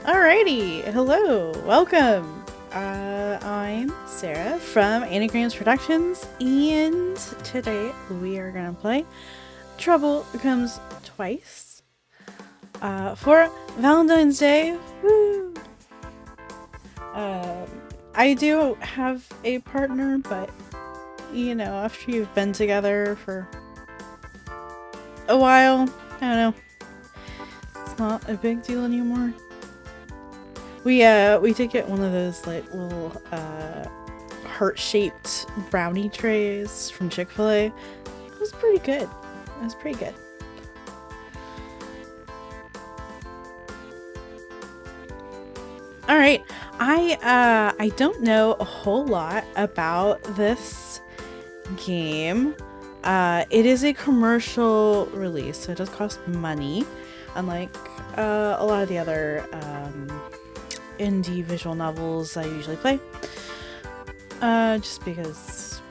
Alrighty, hello, welcome. I'm Sarah from Anagrams Productions, and today we are gonna play Trouble Comes Twice for Valentine's Day. Woo! I do have a partner, but you know, after you've been together for a while, I don't know, it's not a big deal anymore. We did get one of those like little heart-shaped brownie trays from Chick-fil-A. It was pretty good. It was pretty good. All right, I don't know a whole lot about this game. It is a commercial release, so it does cost money, unlike a lot of the other indie visual novels I usually play. Just because,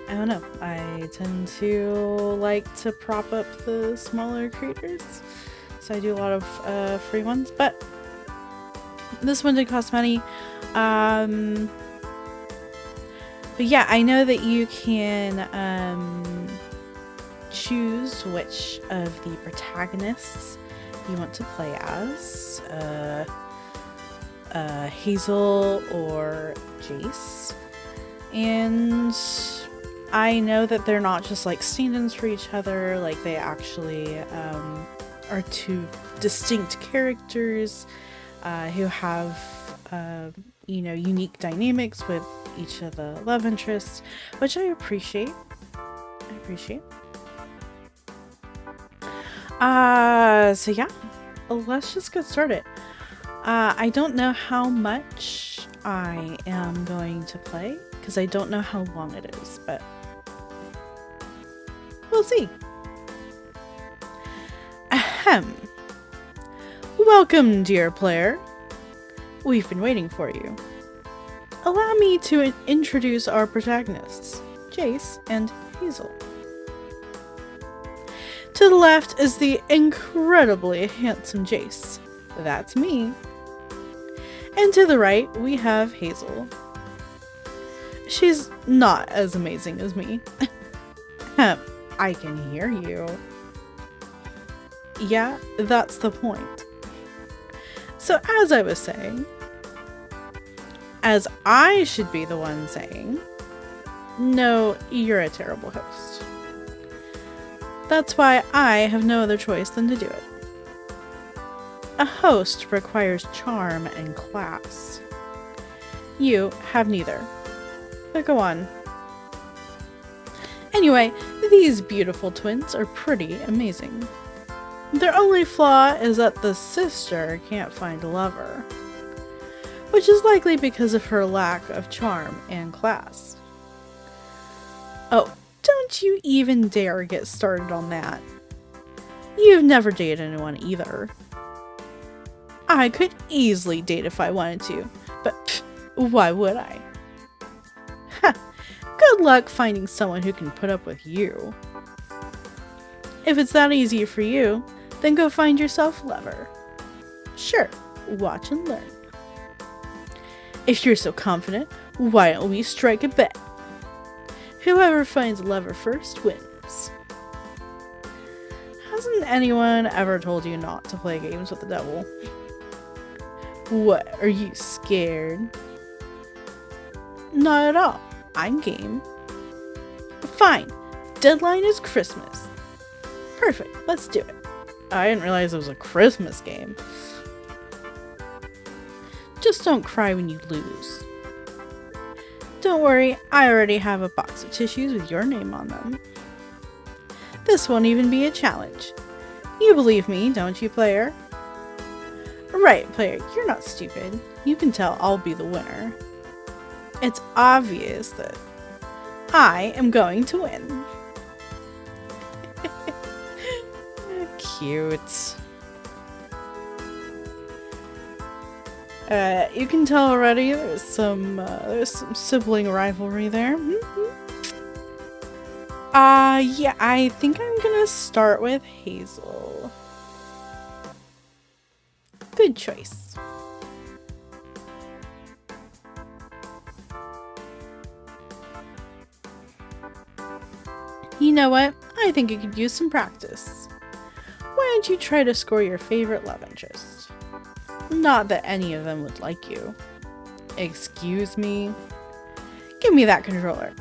I don't know, I tend to like to prop up the smaller creators, so I do a lot of free ones, but this one did cost money. But yeah, I know that you can choose which of the protagonists you want to play as. Hazel or Jace, and I know that they're not just like stand-ins for each other, like they actually are two distinct characters who have you know, unique dynamics with each of the love interests, which I appreciate. So yeah, let's just get started. I don't know how much I am going to play, because I don't know how long it is, but we'll see. Ahem. Welcome, dear player. We've been waiting for you. Allow me to introduce our protagonists, Jace and Hazel. To the left is the incredibly handsome Jace. That's me. And to the right, we have Hazel. She's not as amazing as me. I can hear you. Yeah, that's the point. So as I was saying, as I should be the one saying, no, you're a terrible host. That's why I have no other choice than to do it. A host requires charm and class. You have neither. But go on. Anyway, these beautiful twins are pretty amazing. Their only flaw is that the sister can't find a lover, which is likely because of her lack of charm and class. Oh, don't you even dare get started on that. You've never dated anyone either. I could easily date if I wanted to, but pff, why would I? Ha! Good luck finding someone who can put up with you. If it's that easy for you, then go find yourself a lover. Sure, watch and learn. If you're so confident, why don't we strike a bet? Whoever finds a lover first wins. Hasn't anyone ever told you not to play games with the devil? What, are you scared? Not at all. I'm game. Fine. Deadline is Christmas. Perfect. Let's do it. I didn't realize it was a Christmas game. Just don't cry when you lose. Don't worry, I already have a box of tissues with your name on them. This won't even be a challenge. You believe me, don't you, player? Right, player, you're not stupid. You can tell I'll be the winner. It's obvious that I am going to win. Cute. You can tell already there's some sibling rivalry there. Yeah, I think I'm gonna start with Hazel. Good choice. You know what? I think you could use some practice. Why don't you try to score your favorite love interest? Not that any of them would like you. Excuse me? Give me that controller.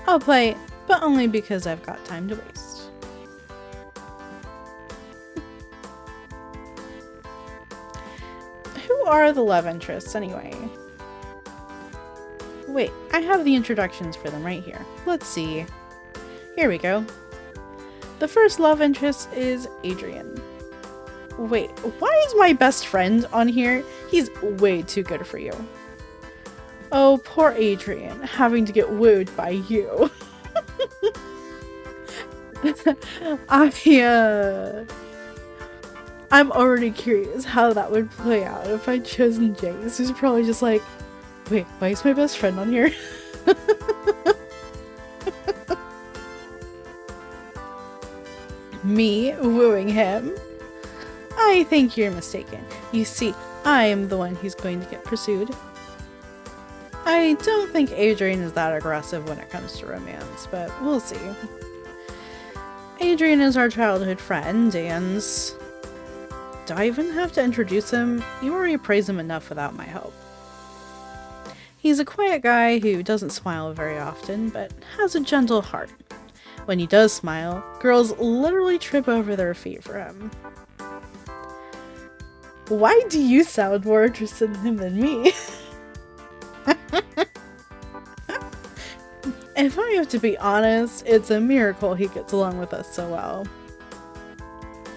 I'll play, but only because I've got time to waste. Who are the love interests anyway? Wait, I have the introductions for them right here. Let's see. Here we go. The first love interest is Adrian. Wait, why is my best friend on here? He's way too good for you. Oh, poor Adrian, having to get wooed by you. I'm already curious how that would play out if I'd chosen Jace, who's probably just like, wait, why is my best friend on here? Me wooing him? I think you're mistaken. You see, I am the one who's going to get pursued. I don't think Adrian is that aggressive when it comes to romance, but we'll see. Adrian is our childhood friend, and... do I even have to introduce him? You already praise him enough without my help. He's a quiet guy who doesn't smile very often, but has a gentle heart. When he does smile, girls literally trip over their feet for him. Why do you sound more interested in him than me? If I have to be honest, it's a miracle he gets along with us so well.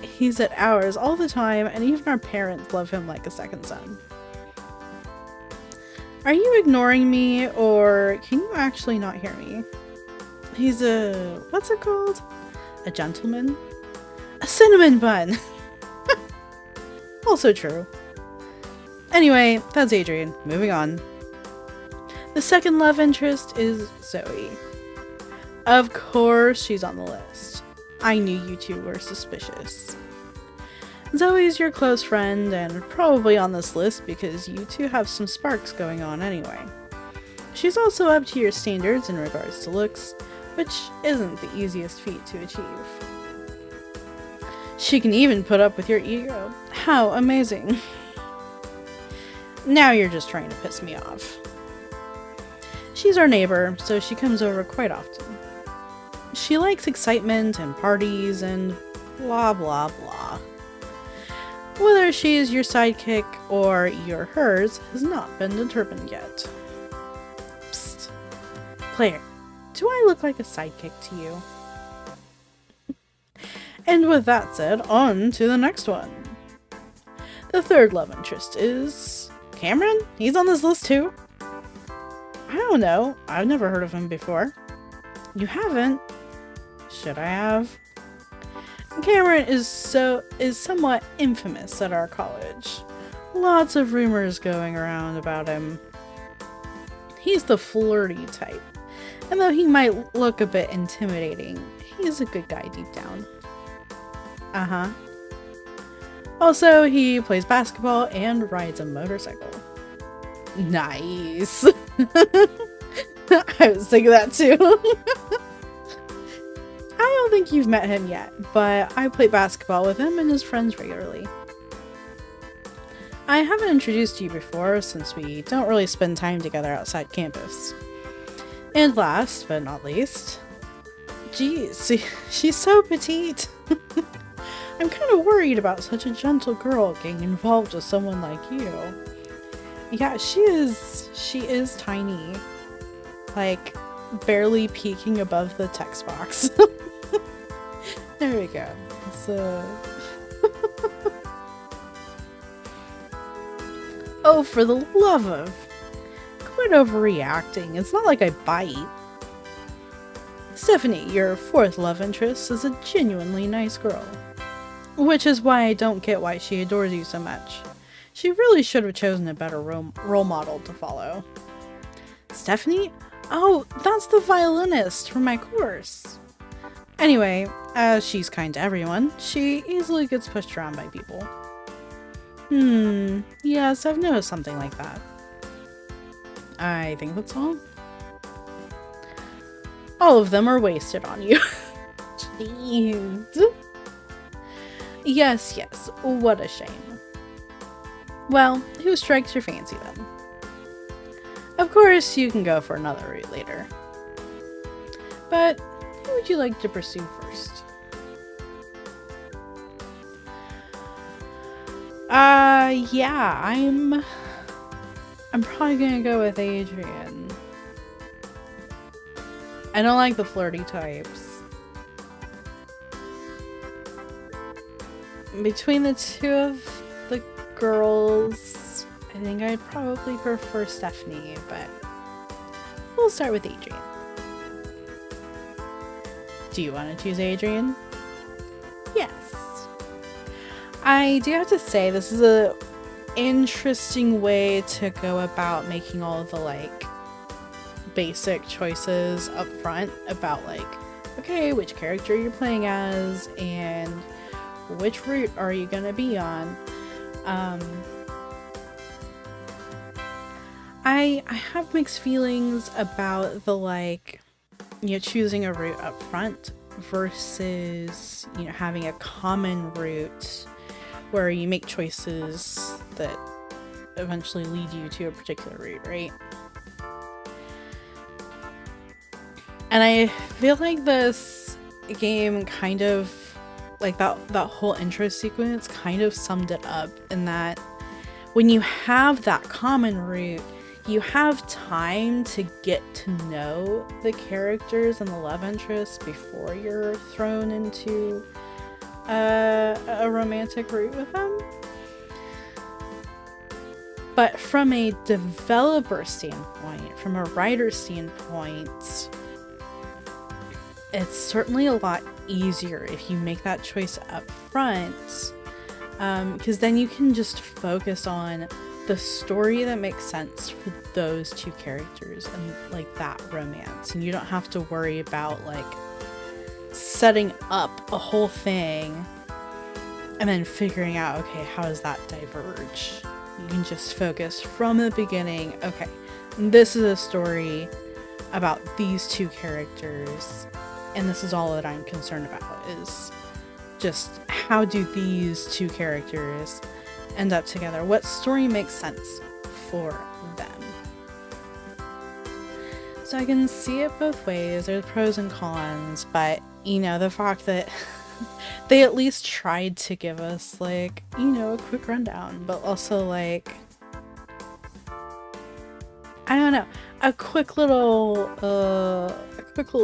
He's at ours all the time, and even our parents love him like a second son. Are you ignoring me, or can you actually not hear me? He's a... what's it called? A gentleman? A cinnamon bun! Also true. Anyway, that's Adrian. Moving on. The second love interest is Zoe. Of course she's on the list. I knew you two were suspicious. Zoe's your close friend and probably on this list because you two have some sparks going on anyway. She's also up to your standards in regards to looks, which isn't the easiest feat to achieve. She can even put up with your ego. How amazing. Now you're just trying to piss me off. She's our neighbor, so she comes over quite often. She likes excitement and parties and blah blah blah. Whether she is your sidekick or you're hers has not been determined yet. Psst. Player, do I look like a sidekick to you? And with that said, on to the next one. The third love interest is... Cameron? He's on this list too? I don't know. I've never heard of him before. You haven't? Should I have? Cameron is somewhat infamous at our college. Lots of rumors going around about him. He's the flirty type, and though he might look a bit intimidating, he's a good guy deep down. Uh-huh. Also, he plays basketball and rides a motorcycle. Nice! I was thinking that too. I don't think you've met him yet, but I play basketball with him and his friends regularly. I haven't introduced you before since we don't really spend time together outside campus. And last but not least, geez, she's so petite. I'm kind of worried about such a gentle girl getting involved with someone like you. Yeah, she is tiny. Like, barely peeking above the text box. There we go. So... Oh, for the love of... Quit overreacting. It's not like I bite. Stephanie, your fourth love interest, is a genuinely nice girl. Which is why I don't get why she adores you so much. She really should have chosen a better role model to follow. Stephanie? Oh, that's the violinist from my course. Anyway, as she's kind to everyone, she easily gets pushed around by people. Yes, I've noticed something like that. I think that's all. All of them are wasted on you. Jeez. Yes, yes, what a shame. Well, who strikes your fancy then? Of course, you can go for another route later. But who would you like to pursue first? Yeah, I'm probably gonna go with Adrian. I don't like the flirty types. Between the two of the girls, I think I'd probably prefer Stephanie, but we'll start with Adrian. Do you want to choose Adrian? Yes. I do have to say, this is a interesting way to go about making all of the, like, basic choices up front about, like, okay, which character you're playing as, and which route are you gonna be on. I have mixed feelings about the, like, you know, choosing a route up front versus, you know, having a common route where you make choices that eventually lead you to a particular route, right? And I feel like this game kind of, like, that whole intro sequence kind of summed it up, in that when you have that common route, you have time to get to know the characters and the love interests before you're thrown into a romantic route with them. But from a developer standpoint, from a writer standpoint, it's certainly a lot easier if you make that choice up front, because then you can just focus on the story that makes sense for those two characters and, like, that romance, and you don't have to worry about, like, setting up a whole thing and then figuring out, okay, how does that diverge? You can just focus from the beginning, okay, this is a story about these two characters, and this is all that I'm concerned about, is just how do these two characters end up together? What story makes sense for them? So I can see it both ways. There's pros and cons, but, you know, the fact that they at least tried to give us, like, you know, a quick rundown, but also, like, I don't know, a quick little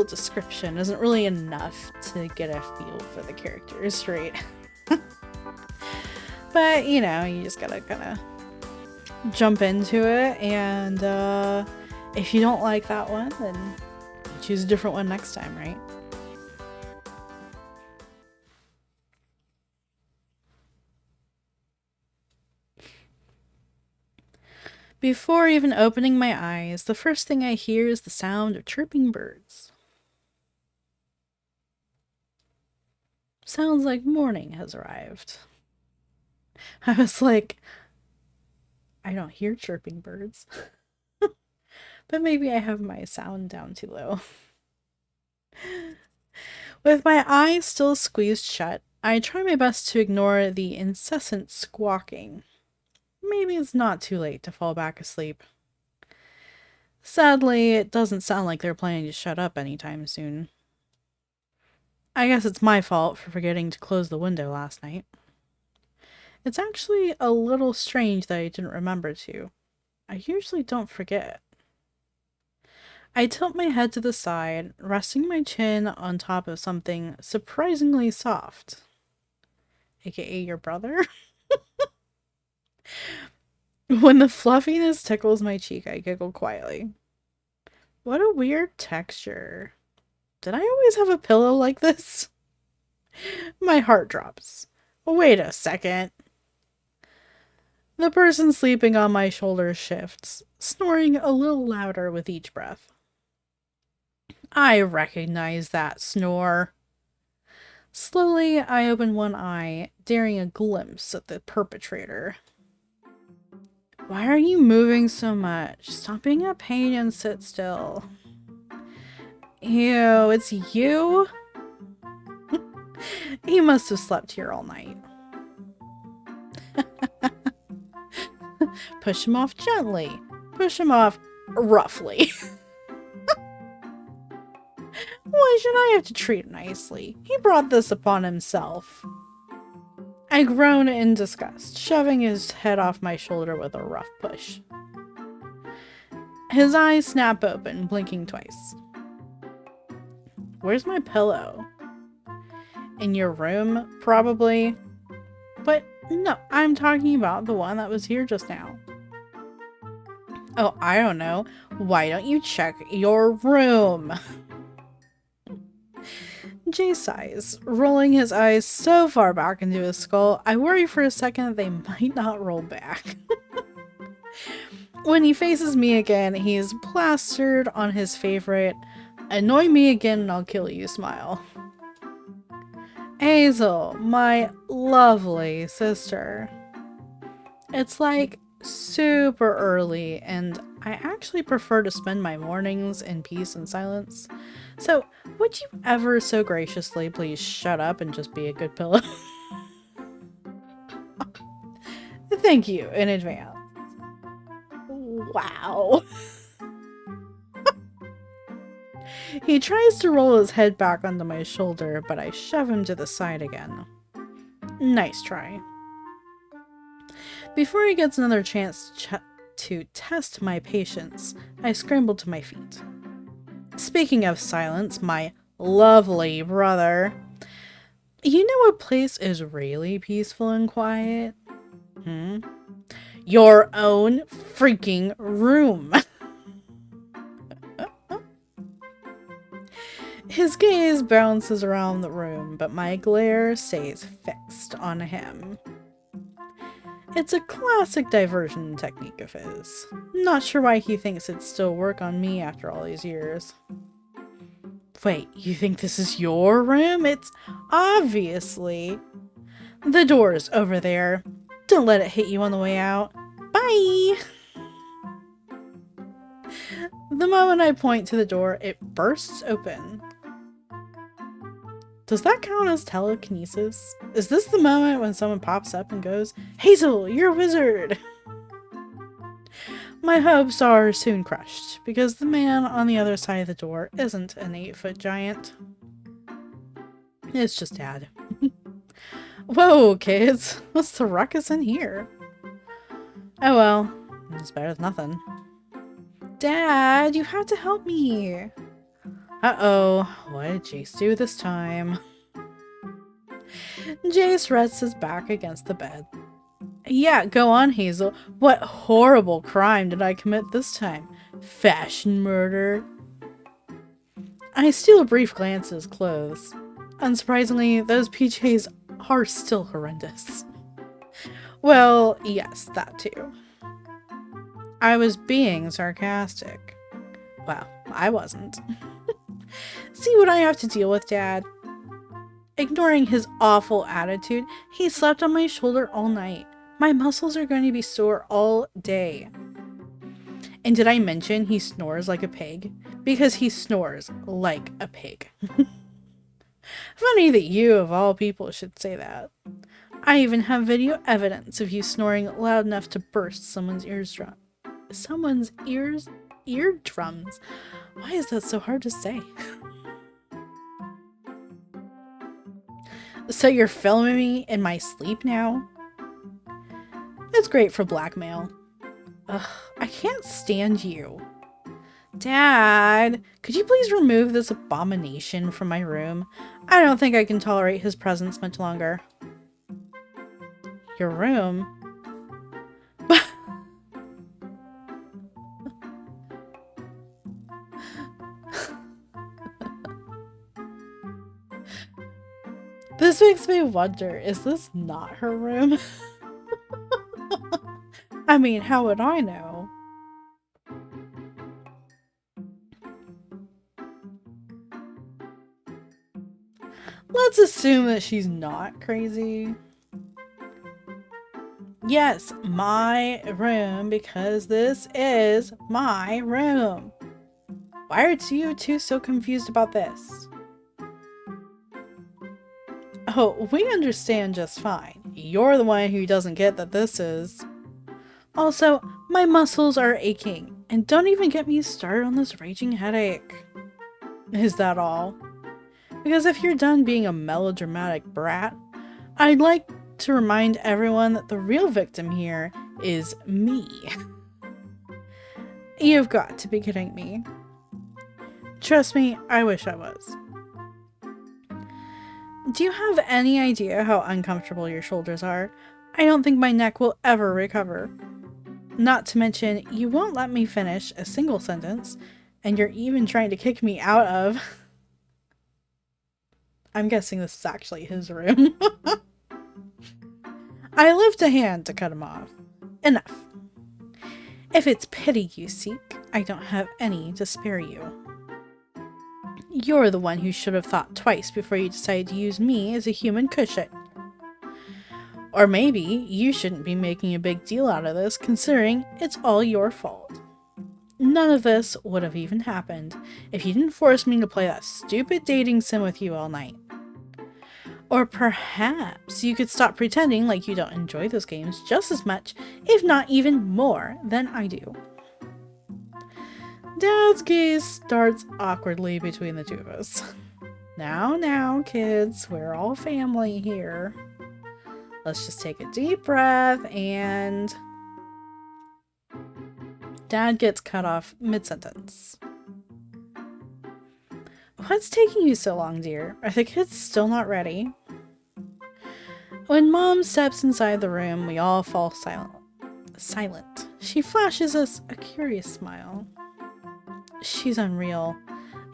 description isn't really enough to get a feel for the characters, right? But, you know, you just gotta kind of jump into it, and if you don't like that one, then you choose a different one next time, right? Before even opening my eyes, the first thing I hear is the sound of chirping birds. Sounds like morning has arrived. I was like, I don't hear chirping birds. But maybe I have my sound down too low. With my eyes still squeezed shut, I try my best to ignore the incessant squawking. Maybe it's not too late to fall back asleep. Sadly, it doesn't sound like they're planning to shut up anytime soon. I guess it's my fault for forgetting to close the window last night. It's actually a little strange that I didn't remember to. I usually don't forget. I tilt my head to the side, resting my chin on top of something surprisingly soft. AKA your brother? When the fluffiness tickles my cheek, I giggle quietly. What a weird texture. Did I always have a pillow like this? My heart drops. Wait a second. The person sleeping on my shoulder shifts, snoring a little louder with each breath. I recognize that snore. Slowly, I open one eye, daring a glimpse at the perpetrator. Why are you moving so much? Stop being a pain and sit still. Ew, it's you? He must have slept here all night. Push him off gently. Push him off roughly. Why should I have to treat him nicely? He brought this upon himself. I groan in disgust, shoving his head off my shoulder with a rough push. His eyes snap open, blinking twice. Where's my pillow? In your room, probably. But no, I'm talking about the one that was here just now. Oh, I don't know. Why don't you check your room? Jay sighs, rolling his eyes so far back into his skull, I worry for a second that they might not roll back. When he faces me again, he's plastered on his favorite, annoy me again and I'll kill you smile. Hazel, my lovely sister. It's like super early and I actually prefer to spend my mornings in peace and silence. So, would you ever so graciously please shut up and just be a good pillow? Thank you in advance. Wow. He tries to roll his head back onto my shoulder, but I shove him to the side again. Nice try. Before he gets another chance to test my patience, I scramble to my feet. Speaking of silence, my lovely brother. You know a place is really peaceful and quiet? Your own freaking room. His gaze bounces around the room, but my glare stays fixed on him. It's a classic diversion technique of his. Not sure why he thinks it'd still work on me after all these years. Wait, you think this is your room? It's obviously... The door's over there. Don't let it hit you on the way out. Bye! The moment I point to the door, it bursts open. Does that count as telekinesis? Is this the moment when someone pops up and goes, Hazel, you're a wizard! My hopes are soon crushed, because the man on the other side of the door isn't an 8-foot giant. It's just Dad. Whoa, kids! What's the ruckus in here? Oh well, it's better than nothing. Dad, you have to help me! Uh-oh, what did Jace do this time? Jace rests his back against the bed. Yeah, go on, Hazel. What horrible crime did I commit this time? Fashion murder? I steal a brief glance at his clothes. Unsurprisingly, those PJs are still horrendous. Well, yes, that too. I was being sarcastic. Well, I wasn't. See what I have to deal with, Dad? Ignoring his awful attitude, he slept on my shoulder all night. My muscles are going to be sore all day. And did I mention he snores like a pig? Because he snores like a pig. Funny that you, of all people, should say that. I even have video evidence of you snoring loud enough to burst someone's eardrums. Why is that so hard to say? So you're filming me in my sleep now? It's great for blackmail. Ugh, I can't stand you. Dad, could you please remove this abomination from my room? I don't think I can tolerate his presence much longer. Your room? This makes me wonder, is this not her room? I mean, how would I know? Let's assume that she's not crazy. Yes, my room, because this is my room. Why are you two so confused about this? Oh, we understand just fine. You're the one who doesn't get that this is. Also, my muscles are aching, and don't even get me started on this raging headache. Is that all? Because if you're done being a melodramatic brat, I'd like to remind everyone that the real victim here is me. You've got to be kidding me. Trust me, I wish I was. Do you have any idea how uncomfortable your shoulders are? I don't think my neck will ever recover. Not to mention, you won't let me finish a single sentence, and you're even trying to kick me out of... I'm guessing this is actually his room. I lift a hand to cut him off. Enough. If it's pity you seek, I don't have any to spare you. You're the one who should have thought twice before you decided to use me as a human cushion. Or maybe you shouldn't be making a big deal out of this, considering it's all your fault. None of this would have even happened if you didn't force me to play that stupid dating sim with you all night. Or perhaps you could stop pretending like you don't enjoy those games just as much, if not even more, than I do. Dad's gaze starts awkwardly between the two of us. Now, kids, we're all family here. Let's just take a deep breath and... Dad gets cut off mid-sentence. What's taking you so long, dear? Are the kids still not ready? When Mom steps inside the room, we all fall silent. She flashes us a curious smile. She's unreal.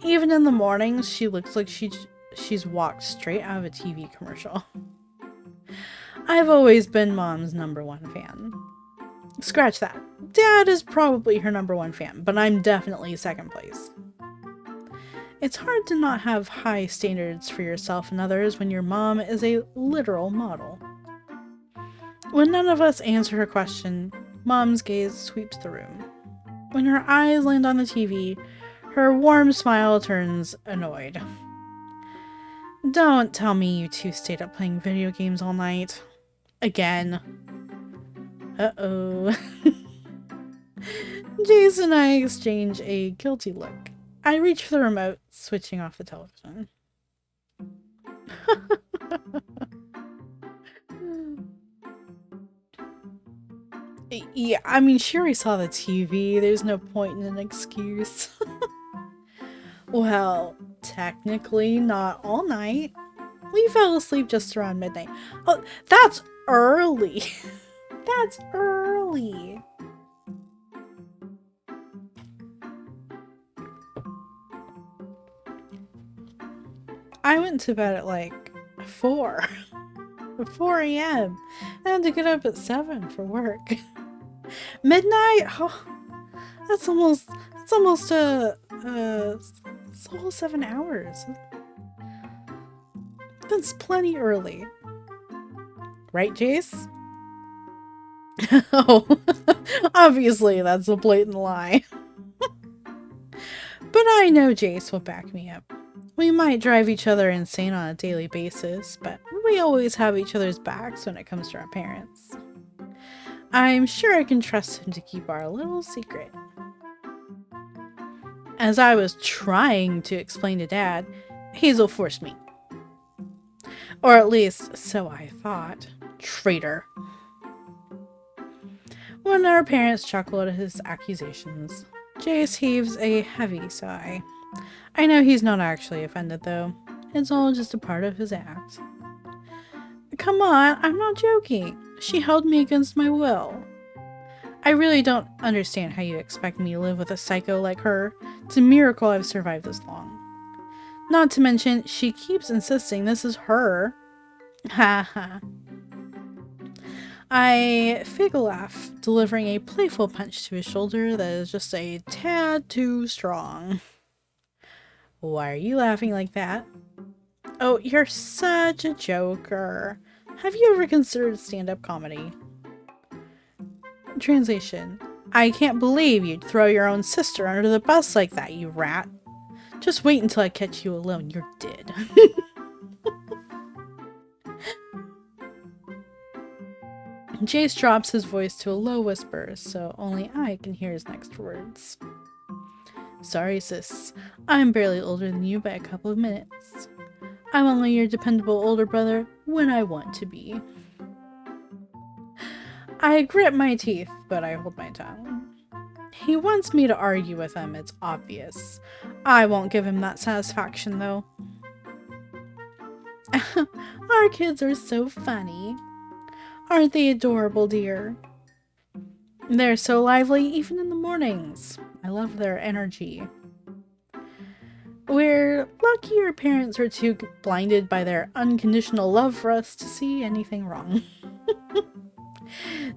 Even in the mornings, she looks like she's walked straight out of a TV commercial. I've always been Mom's #1 fan. Scratch that. Dad is probably her #1 fan, but I'm definitely second place. It's hard to not have high standards for yourself and others when your mom is a literal model. When none of us answer her question, Mom's gaze sweeps the room. When her eyes land on the TV, her warm smile turns annoyed. Don't tell me you two stayed up playing video games all night. Again. Uh-oh. Jason and I exchange a guilty look. I reach for the remote, switching off the television. Yeah, I mean, she already saw the TV. There's no point in an excuse. Well, technically not all night. We fell asleep just around midnight. Oh, that's early. That's early. I went to bed at like 4 a.m. I had to get up at 7 for work. Midnight? Oh, that's almost it's almost 7 hours. That's plenty early. Right, Jace? Oh, obviously that's a blatant lie. But I know Jace will back me up. We might drive each other insane on a daily basis, but we always have each other's backs when it comes to our parents. I'm sure I can trust him to keep our little secret. As I was trying to explain to Dad, Hazel forced me. Or at least, so I thought. Traitor. When our parents chuckle at his accusations, Jace heaves a heavy sigh. I know he's not actually offended, though. It's all just a part of his act. Come on, I'm not joking. She held me against my will. I really don't understand how you expect me to live with a psycho like her. It's a miracle I've survived this long. Not to mention, she keeps insisting this is her. Ha ha. I fake a laugh, delivering a playful punch to his shoulder that is just a tad too strong. Why are you laughing like that? Oh, you're such a joker. Have you ever considered stand-up comedy? Translation. I can't believe you'd throw your own sister under the bus like that, you rat. Just wait until I catch you alone. You're dead. Jace drops his voice to a low whisper, so only I can hear his next words. Sorry, sis. I'm barely older than you by a couple of minutes. I'm only your dependable older brother when I want to be. I grit my teeth, but I hold my tongue. He wants me to argue with him, it's obvious. I won't give him that satisfaction, though. Our kids are so funny. Aren't they adorable, dear? They're so lively even in the mornings. I love their energy. We're lucky our parents are too blinded by their unconditional love for us to see anything wrong.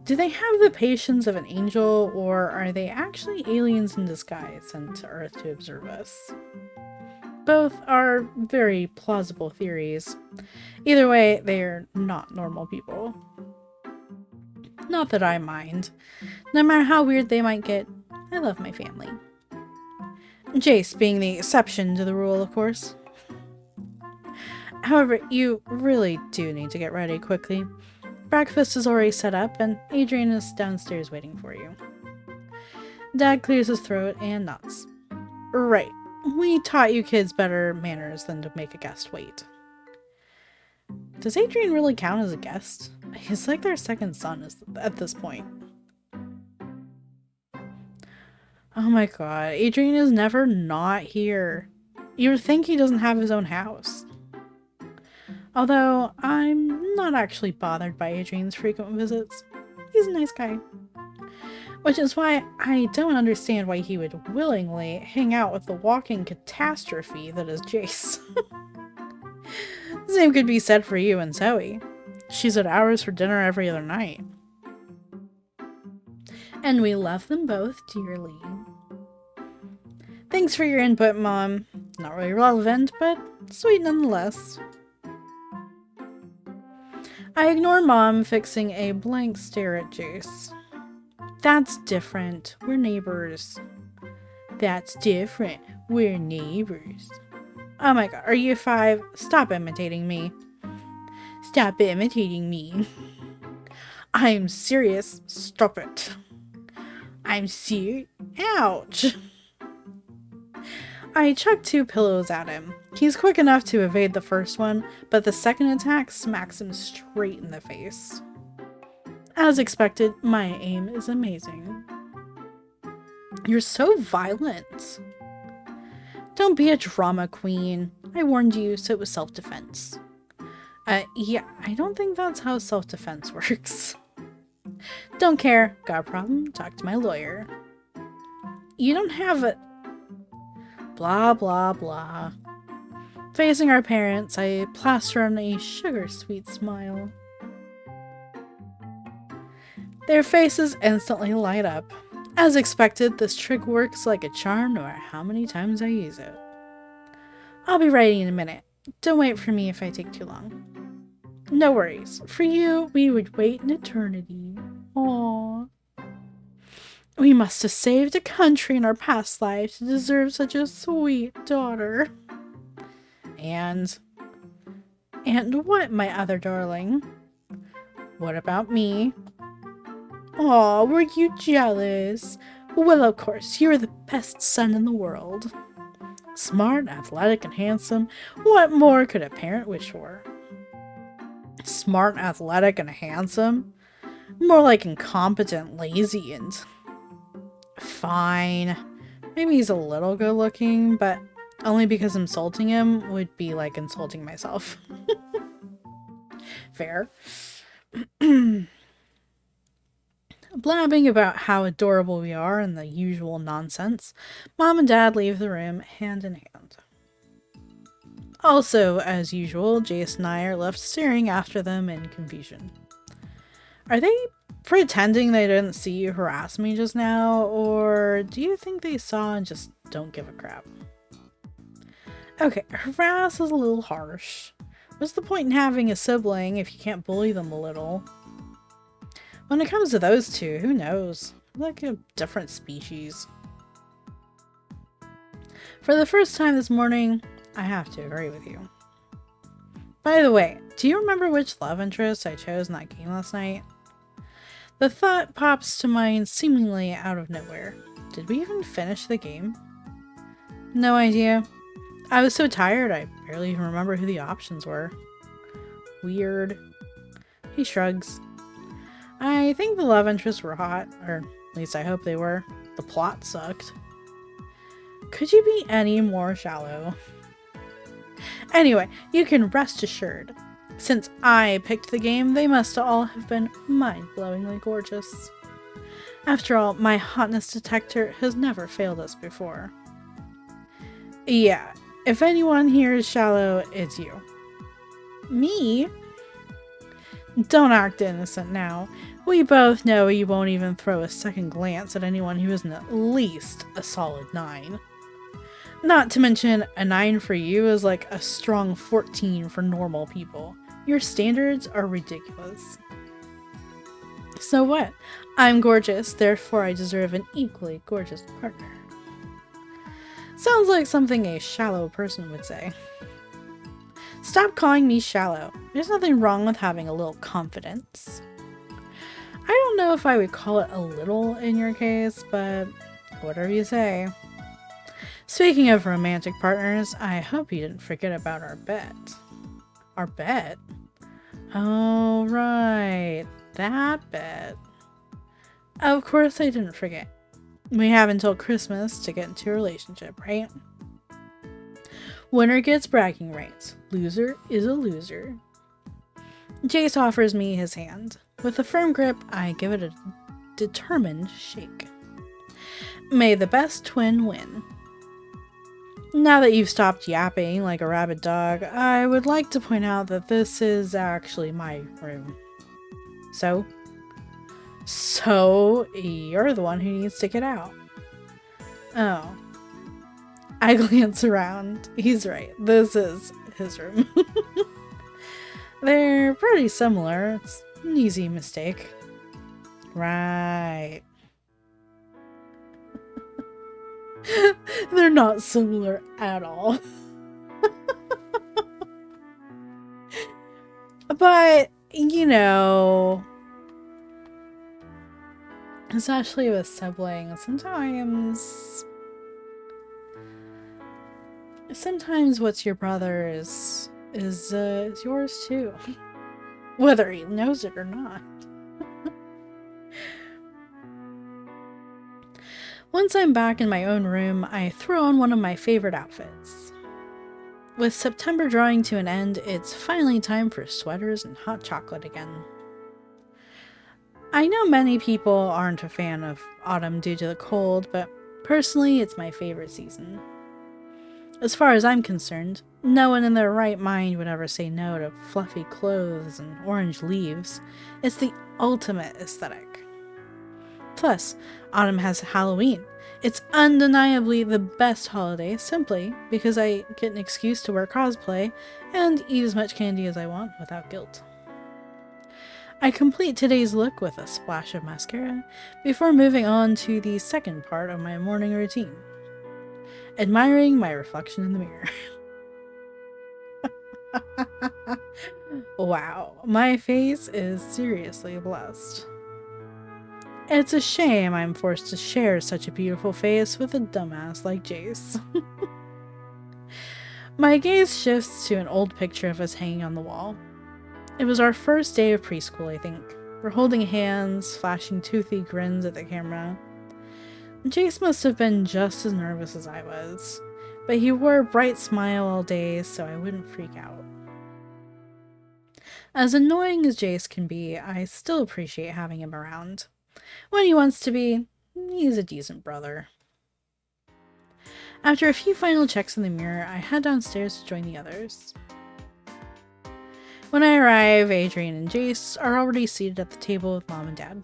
Do they have the patience of an angel, or are they actually aliens in disguise sent to Earth to observe us? Both are very plausible theories. Either way, they're not normal people. Not that I mind. No matter how weird they might get, I love my family. Jace being the exception to the rule, of course. However, you really do need to get ready quickly. Breakfast is already set up, and Adrian is downstairs waiting for you. Dad clears his throat and nods. Right. We taught you kids better manners than to make a guest wait. Does Adrian really count as a guest? He's like their second son at this point. Oh my god, Adrian is never not here. You would think he doesn't have his own house. Although, I'm not actually bothered by Adrian's frequent visits. He's a nice guy. Which is why I don't understand why he would willingly hang out with the walking catastrophe that is Jace. The same could be said for you and Zoe. She's at ours for dinner every other night. And we love them both dearly. Thanks for your input, Mom. Not really relevant, but sweet nonetheless. I ignore Mom, fixing a blank stare at Jace. That's different. We're neighbors. That's different. We're neighbors. Oh my god, are you 5? Stop imitating me. Stop imitating me. I'm serious. Stop it. I'm serious. Ouch. I chuck 2 pillows at him. He's quick enough to evade the first one, but the second attack smacks him straight in the face. As expected, my aim is amazing. You're so violent. Don't be a drama queen. I warned you, so it was self-defense. Yeah, I don't think that's how self-defense works. Don't care. Got a problem? Talk to my lawyer. You don't have a... Blah, blah, blah. Facing our parents, I plaster on a sugar-sweet smile. Their faces instantly light up. As expected, this trick works like a charm no matter how many times I use it. I'll be ready in a minute. Don't wait for me if I take too long. No worries. For you, we would wait an eternity. Aww. We must have saved a country in our past lives to deserve such a sweet daughter. And what, my other darling? What about me? Aw, were you jealous? Well, of course, you're the best son in the world. Smart, athletic, and handsome. What more could a parent wish for? Smart, athletic, and handsome? More like incompetent, lazy, and... Fine. Maybe he's a little good looking, but only because insulting him would be like insulting myself. Fair. Blabbing about how adorable we are and the usual nonsense, Mom and Dad leave the room hand in hand. Also, as usual, Jace and I are left staring after them in confusion. Are they pretending they didn't see you harass me just now, or do you think they saw and just don't give a crap? Okay, harass is a little harsh. What's the point in having a sibling if you can't bully them a little? When it comes to those two, who knows? Like a different species. For the first time this morning, I have to agree with you. By the way, do you remember which love interest I chose in that game last night? The thought pops to mind seemingly out of nowhere. Did we even finish the game? No idea. I was so tired I barely even remember who the options were. Weird. He shrugs. I think the love interests were hot, or at least I hope they were. The plot sucked. Could you be any more shallow? Anyway, you can rest assured. Since I picked the game, they must all have been mind-blowingly gorgeous. After all, my hotness detector has never failed us before. Yeah, if anyone here is shallow, it's you. Me? Don't act innocent now. We both know you won't even throw a second glance at anyone who isn't at least a solid 9. Not to mention, a 9 for you is like a strong 14 for normal people. Your standards are ridiculous. So what? I'm gorgeous, therefore I deserve an equally gorgeous partner. Sounds like something a shallow person would say. Stop calling me shallow. There's nothing wrong with having a little confidence. I don't know if I would call it a little in your case, but whatever you say. Speaking of romantic partners, I hope you didn't forget about our bet. Our bet? Oh, right. That bet. Of course I didn't forget. We have until Christmas to get into a relationship, right? Winner gets bragging rights. Loser is a loser. Jace offers me his hand. With a firm grip, I give it a determined shake. May the best twin win. Now that you've stopped yapping like a rabid dog, I would like to point out that this is actually my room. So you're the one who needs to get out. Oh. I glance around. He's right. This is his room. They're pretty similar. It's an easy mistake. Right. They're not similar at all. But, you know, especially with siblings, sometimes what's your brother is yours too. Whether he knows it or not. Once I'm back in my own room, I throw on one of my favorite outfits. With September drawing to an end, it's finally time for sweaters and hot chocolate again. I know many people aren't a fan of autumn due to the cold, but personally, it's my favorite season. As far as I'm concerned, no one in their right mind would ever say no to fluffy clothes and orange leaves. It's the ultimate aesthetic. Plus, autumn has Halloween. It's undeniably the best holiday simply because I get an excuse to wear cosplay and eat as much candy as I want without guilt. I complete today's look with a splash of mascara before moving on to the second part of my morning routine. Admiring my reflection in the mirror. Wow, my face is seriously blessed. It's a shame I'm forced to share such a beautiful face with a dumbass like Jace. My gaze shifts to an old picture of us hanging on the wall. It was our first day of preschool, I think. We're holding hands, flashing toothy grins at the camera. Jace must have been just as nervous as I was, but he wore a bright smile all day so I wouldn't freak out. As annoying as Jace can be, I still appreciate having him around. When he wants to be, he's a decent brother. After a few final checks in the mirror, I head downstairs to join the others. When I arrive, Adrian and Jace are already seated at the table with Mom and Dad.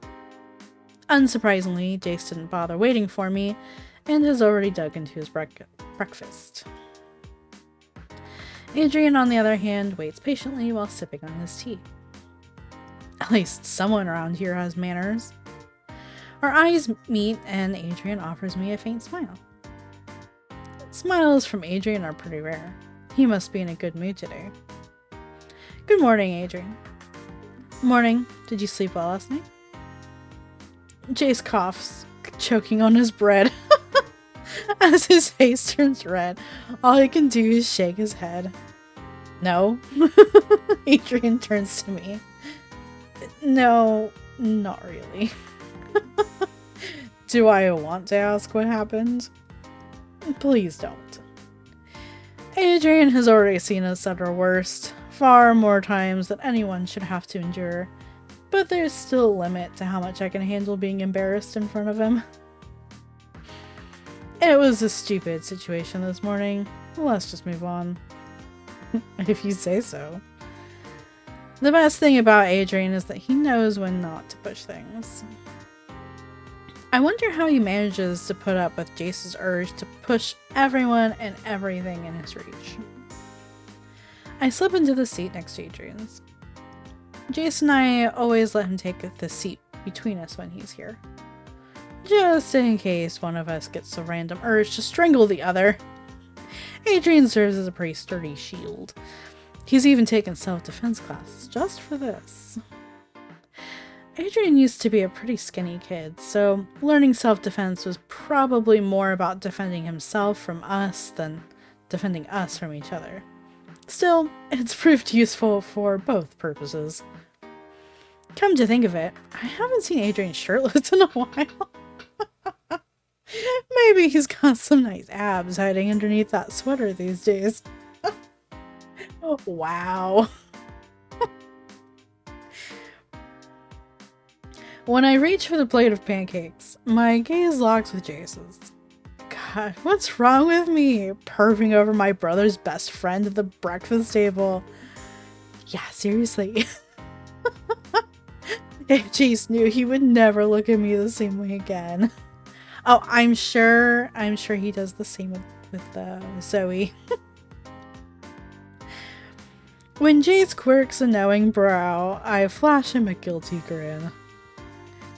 Unsurprisingly, Jace didn't bother waiting for me and has already dug into his breakfast. Adrian, on the other hand, waits patiently while sipping on his tea. At least someone around here has manners. Our eyes meet and Adrian offers me a faint smile. Smiles from Adrian are pretty rare. He must be in a good mood today. Good morning, Adrian. Morning. Did you sleep well last night? Jace coughs, choking on his bread. As his face turns red, all he can do is shake his head. No. Adrian turns to me. No, not really. Do I want to ask what happened? Please don't. Adrian has already seen us at our worst, far more times than anyone should have to endure, but there's still a limit to how much I can handle being embarrassed in front of him. It was a stupid situation this morning. Let's just move on. If you say so. The best thing about Adrian is that he knows when not to push things. I wonder how he manages to put up with Jace's urge to push everyone and everything in his reach. I slip into the seat next to Adrian's. Jace and I always let him take the seat between us when he's here. Just in case one of us gets a random urge to strangle the other. Adrian serves as a pretty sturdy shield. He's even taken self-defense classes just for this. Adrian used to be a pretty skinny kid, so learning self-defense was probably more about defending himself from us than defending us from each other. Still, it's proved useful for both purposes. Come to think of it, I haven't seen Adrian shirtless in a while. Maybe he's got some nice abs hiding underneath that sweater these days. Oh, wow. When I reach for the plate of pancakes, my gaze locks with Jace's. God, what's wrong with me? Perving over my brother's best friend at the breakfast table. Yeah, seriously. If Jace knew, he would never look at me the same way again. Oh, I'm sure he does the same with Zoe. When Jace quirks a knowing brow, I flash him a guilty grin.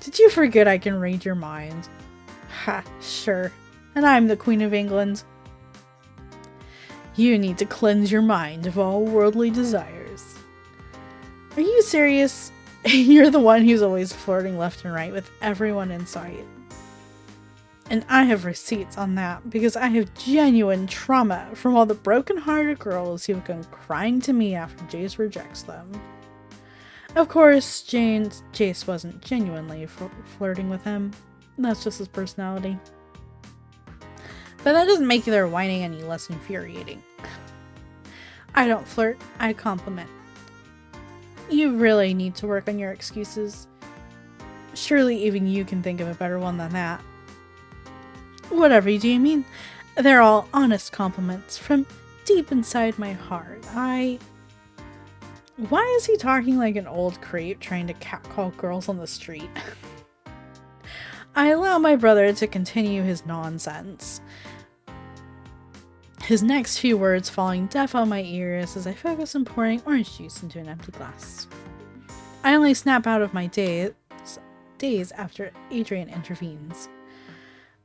Did you forget I can read your mind? Ha, sure. And I'm the Queen of England. You need to cleanse your mind of all worldly desires. Are you serious? You're the one who's always flirting left and right with everyone in sight. And I have receipts on that because I have genuine trauma from all the broken-hearted girls who have come crying to me after Jace rejects them. Of course, Jace wasn't genuinely flirting with him. That's just his personality. But that doesn't make their whining any less infuriating. I don't flirt, I compliment. You really need to work on your excuses. Surely even you can think of a better one than that. Whatever do you mean? They're all honest compliments from deep inside my heart. Why is he talking like an old creep trying to catcall girls on the street? I allow my brother to continue his nonsense. His next few words falling deaf on my ears as I focus on pouring orange juice into an empty glass. I only snap out of my daze after Adrian intervenes.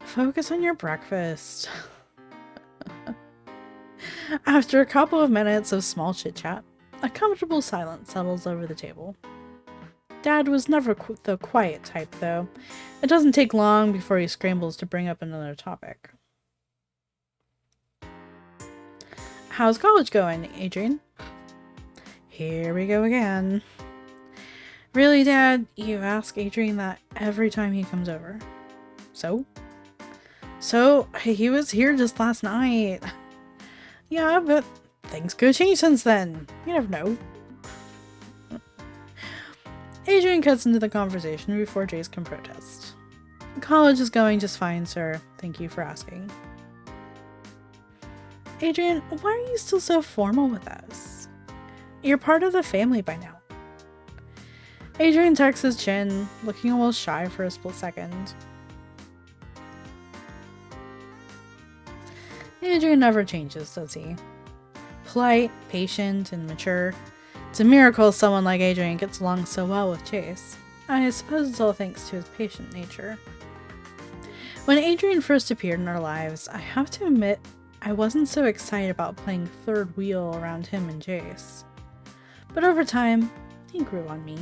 Focus on your breakfast. After a couple of minutes of small chit-chat, a comfortable silence settles over the table. Dad was never the quiet type, though. It doesn't take long before he scrambles to bring up another topic. How's college going, Adrian? Here we go again. Really, Dad? You ask Adrian that every time he comes over. So, he was here just last night. Yeah, but things could change since then. You never know. Adrian cuts into the conversation before Jace can protest. College is going just fine, sir. Thank you for asking. Adrian, why are you still so formal with us? You're part of the family by now. Adrian tucks his chin, looking almost shy for a split second. Adrian never changes, does he? Polite, patient, and mature. It's a miracle someone like Adrian gets along so well with Chase. I suppose it's all thanks to his patient nature. When Adrian first appeared in our lives, I have to admit I wasn't so excited about playing third wheel around him and Jace. But over time, he grew on me.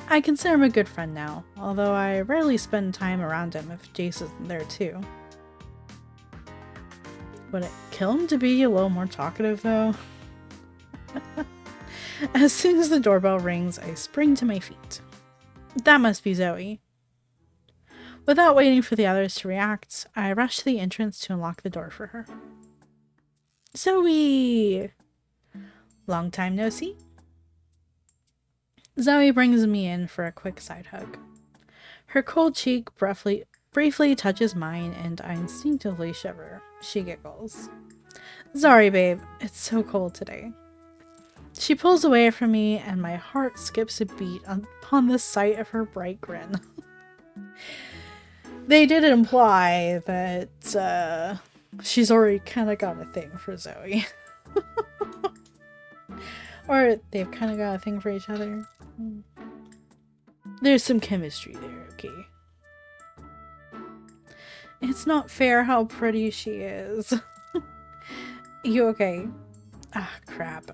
I consider him a good friend now, although I rarely spend time around him if Jace isn't there too. Would it kill him to be a little more talkative though? As soon as the doorbell rings, I spring to my feet. That must be Zoe. Without waiting for the others to react, I rush to the entrance to unlock the door for her. Zoe! Long time no see? Zoe brings me in for a quick side hug. Her cold cheek briefly touches mine and I instinctively shiver. She giggles. Sorry, babe. It's so cold today. She pulls away from me and my heart skips a beat upon the sight of her bright grin. They did imply that she's already kind of got a thing for Zoe. Or they've kind of got a thing for each other. There's some chemistry there, okay? It's not fair how pretty she is. You okay? Ah, crap.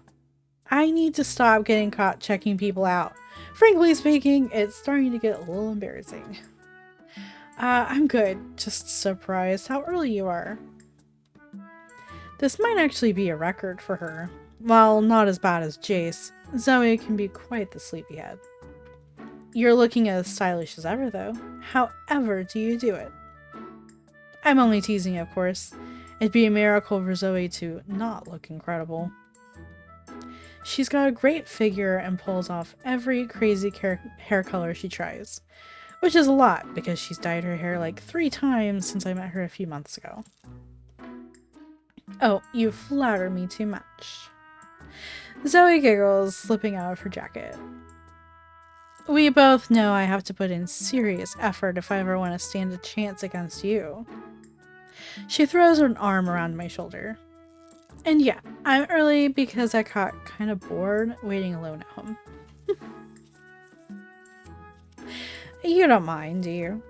I need to stop getting caught checking people out. Frankly speaking, it's starting to get a little embarrassing. I'm good. Just surprised how early you are. This might actually be a record for her. While not as bad as Jace, Zoe can be quite the sleepyhead. You're looking as stylish as ever, though. However do you do it? I'm only teasing, of course. It'd be a miracle for Zoe to not look incredible. She's got a great figure and pulls off every crazy hair color she tries. Which is a lot, because she's dyed her hair like 3 times since I met her a few months ago. Oh, you flatter me too much. Zoe giggles, slipping out of her jacket. We both know I have to put in serious effort if I ever want to stand a chance against you. She throws an arm around my shoulder. And yeah, I'm early because I got kind of bored waiting alone at home. You don't mind, do you?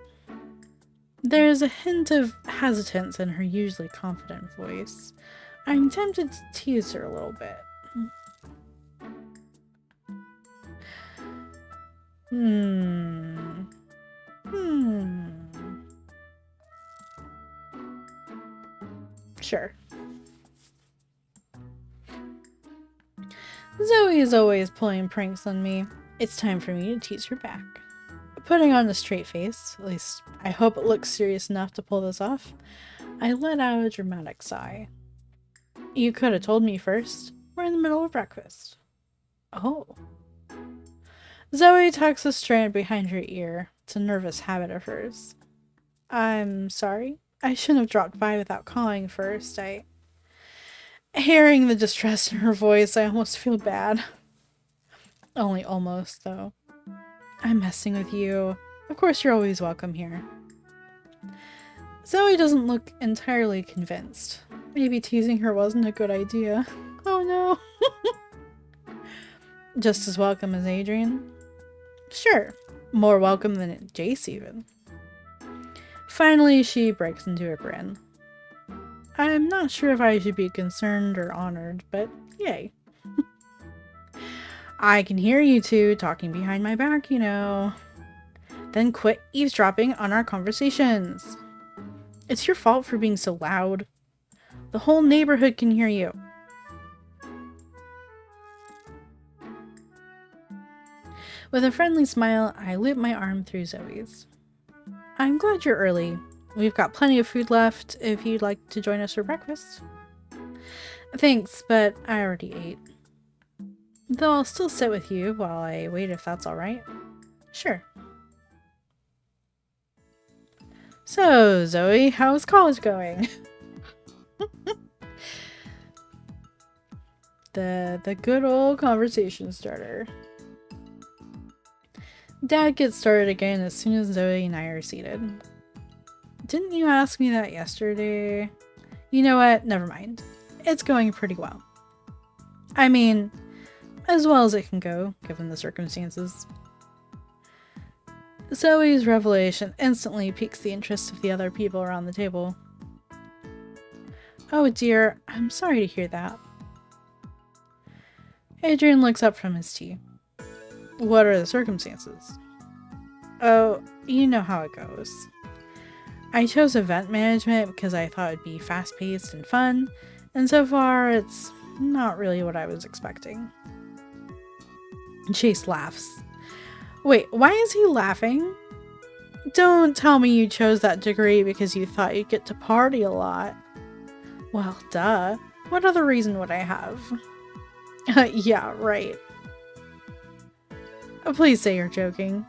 There's a hint of hesitance in her usually confident voice. I'm tempted to tease her a little bit. Sure. Zoe is always pulling pranks on me. It's time for me to tease her back. Putting on a straight face, at least I hope it looks serious enough to pull this off, I let out a dramatic sigh. You could have told me first. We're in the middle of breakfast. Oh. Zoe tucks a strand behind her ear. It's a nervous habit of hers. I'm sorry. I shouldn't have dropped by without calling first. Hearing the distress in her voice, I almost feel bad. Only almost, though. I'm messing with you. Of course you're always welcome here. Zoe doesn't look entirely convinced. Maybe teasing her wasn't a good idea. Oh no. Just as welcome as Adrian? Sure. More welcome than Jace even. Finally, she breaks into a grin. I'm not sure if I should be concerned or honored, but yay. I can hear you two talking behind my back, you know. Then quit eavesdropping on our conversations. It's your fault for being so loud. The whole neighborhood can hear you. With a friendly smile, I loop my arm through Zoe's. I'm glad you're early. We've got plenty of food left if you'd like to join us for breakfast. Thanks, but I already ate. Though I'll still sit with you while I wait if that's alright. Sure. So, Zoe, how's college going? The good old conversation starter. Dad gets started again as soon as Zoe and I are seated. Didn't you ask me that yesterday? You know what? Never mind. It's going pretty well. I mean, as well as it can go, given the circumstances. Zoe's revelation instantly piques the interest of the other people around the table. Oh dear, I'm sorry to hear that. Adrian looks up from his tea. What are the circumstances? Oh, you know how it goes. I chose event management because I thought it'd be fast-paced and fun, and so far it's not really what I was expecting. Chase laughs. Wait, why is he laughing? Don't tell me you chose that degree because you thought you'd get to party a lot. Well, duh. What other reason would I have? Yeah, right. Please say you're joking.